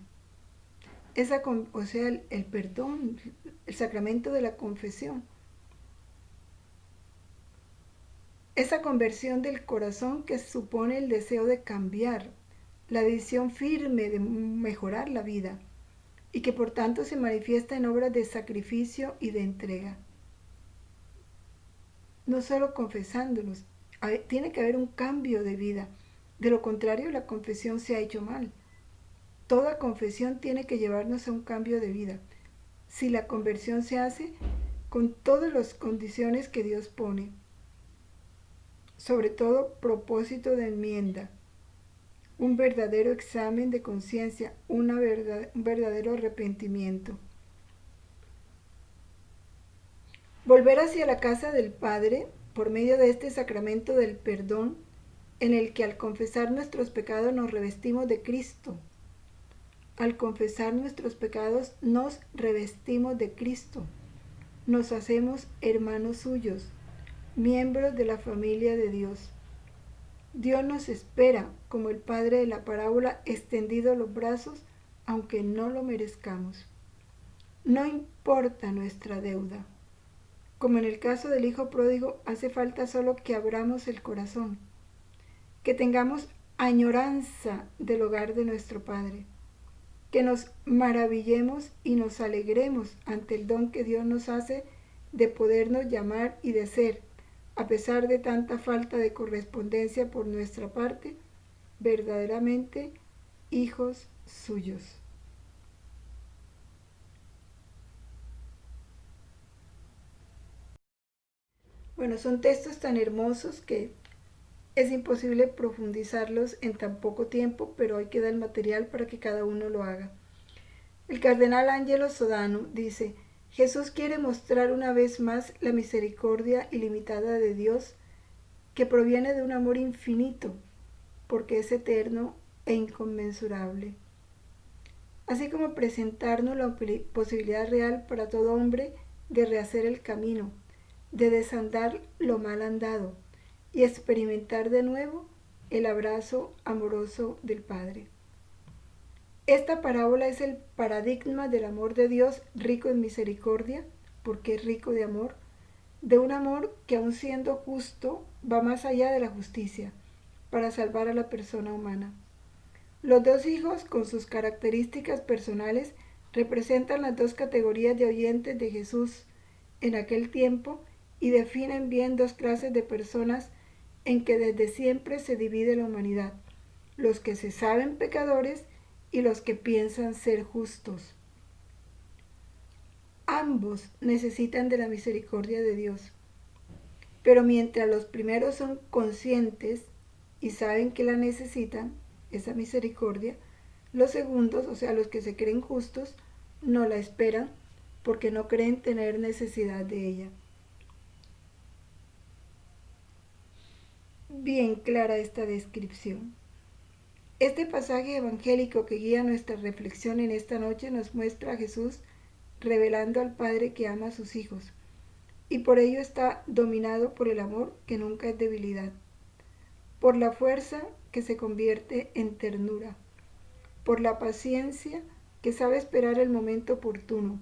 O sea, el perdón, el sacramento de la confesión. Esa conversión del corazón que supone el deseo de cambiar, la decisión firme de mejorar la vida y que por tanto se manifiesta en obras de sacrificio y de entrega. No solo confesándonos, tiene que haber un cambio de vida, De lo contrario, la confesión se ha hecho mal. Toda confesión tiene que llevarnos a un cambio de vida. Si la conversión se hace con todas las condiciones que Dios pone, sobre todo propósito de enmienda, un verdadero examen de conciencia, un verdadero arrepentimiento. Volver hacia la casa del Padre por medio de este sacramento del perdón, en el que al confesar nuestros pecados nos revestimos de Cristo. Al confesar nuestros pecados nos revestimos de Cristo. Nos hacemos hermanos suyos, miembros de la familia de Dios. Dios nos espera, como el padre de la parábola, extendido los brazos, aunque no lo merezcamos. No importa nuestra deuda. Como en el caso del hijo pródigo, hace falta solo que abramos el corazón, que tengamos añoranza del hogar de nuestro Padre, que nos maravillemos y nos alegremos ante el don que Dios nos hace de podernos llamar y de ser, a pesar de tanta falta de correspondencia por nuestra parte, verdaderamente hijos suyos. Bueno, son textos tan hermosos que es imposible profundizarlos en tan poco tiempo, pero ahí queda el material para que cada uno lo haga. El cardenal Angelo Sodano dice: Jesús quiere mostrar una vez más la misericordia ilimitada de Dios, que proviene de un amor infinito, porque es eterno e inconmensurable. Así como presentarnos la posibilidad real para todo hombre de rehacer el camino, de desandar lo mal andado y experimentar de nuevo el abrazo amoroso del Padre. Esta parábola es el paradigma del amor de Dios rico en misericordia, porque es rico de amor, de un amor que aun siendo justo va más allá de la justicia, para salvar a la persona humana. Los dos hijos, con sus características personales, representan las dos categorías de oyentes de Jesús en aquel tiempo y definen bien dos clases de personas en que desde siempre se divide la humanidad: los que se saben pecadores y los que piensan ser justos. Ambos necesitan de la misericordia de Dios, pero mientras los primeros son conscientes y saben que la necesitan, esa misericordia, los segundos, o sea, los que se creen justos, no la esperan porque no creen tener necesidad de ella. Bien clara esta descripción. Este pasaje evangélico que guía nuestra reflexión en esta noche nos muestra a Jesús revelando al Padre que ama a sus hijos, y por ello está dominado por el amor que nunca es debilidad, por la fuerza que se convierte en ternura, por la paciencia que sabe esperar el momento oportuno,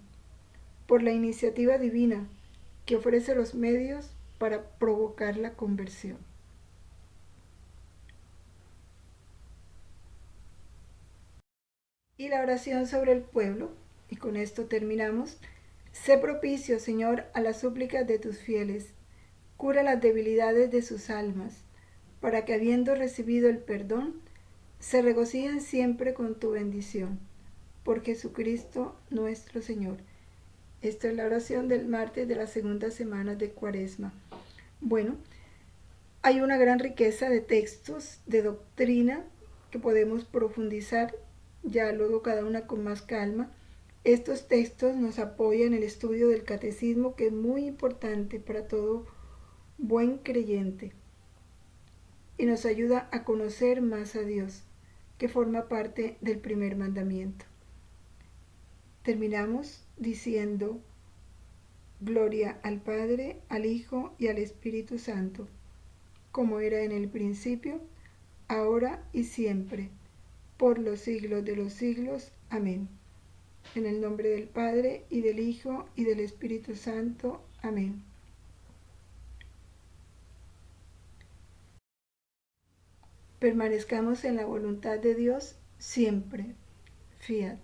por la iniciativa divina que ofrece los medios para provocar la conversión. Y la oración sobre el pueblo, y con esto terminamos. Sé propicio, Señor, a las súplicas de tus fieles, cura las debilidades de sus almas, para que habiendo recibido el perdón, se regocijen siempre con tu bendición. Por Jesucristo nuestro Señor. Esta es la oración del martes de la segunda semana de Cuaresma. Bueno, hay una gran riqueza de textos, de doctrina, que podemos profundizar ya luego cada una con más calma. Estos textos nos apoyan en el estudio del catecismo, que es muy importante para todo buen creyente, y nos ayuda a conocer más a Dios, que forma parte del primer mandamiento. Terminamos diciendo: Gloria al Padre, al Hijo y al Espíritu Santo, como era en el principio, ahora y siempre, por los siglos de los siglos. Amén. En el nombre del Padre, y del Hijo, y del Espíritu Santo. Amén. Permanezcamos en la voluntad de Dios siempre. Fiat.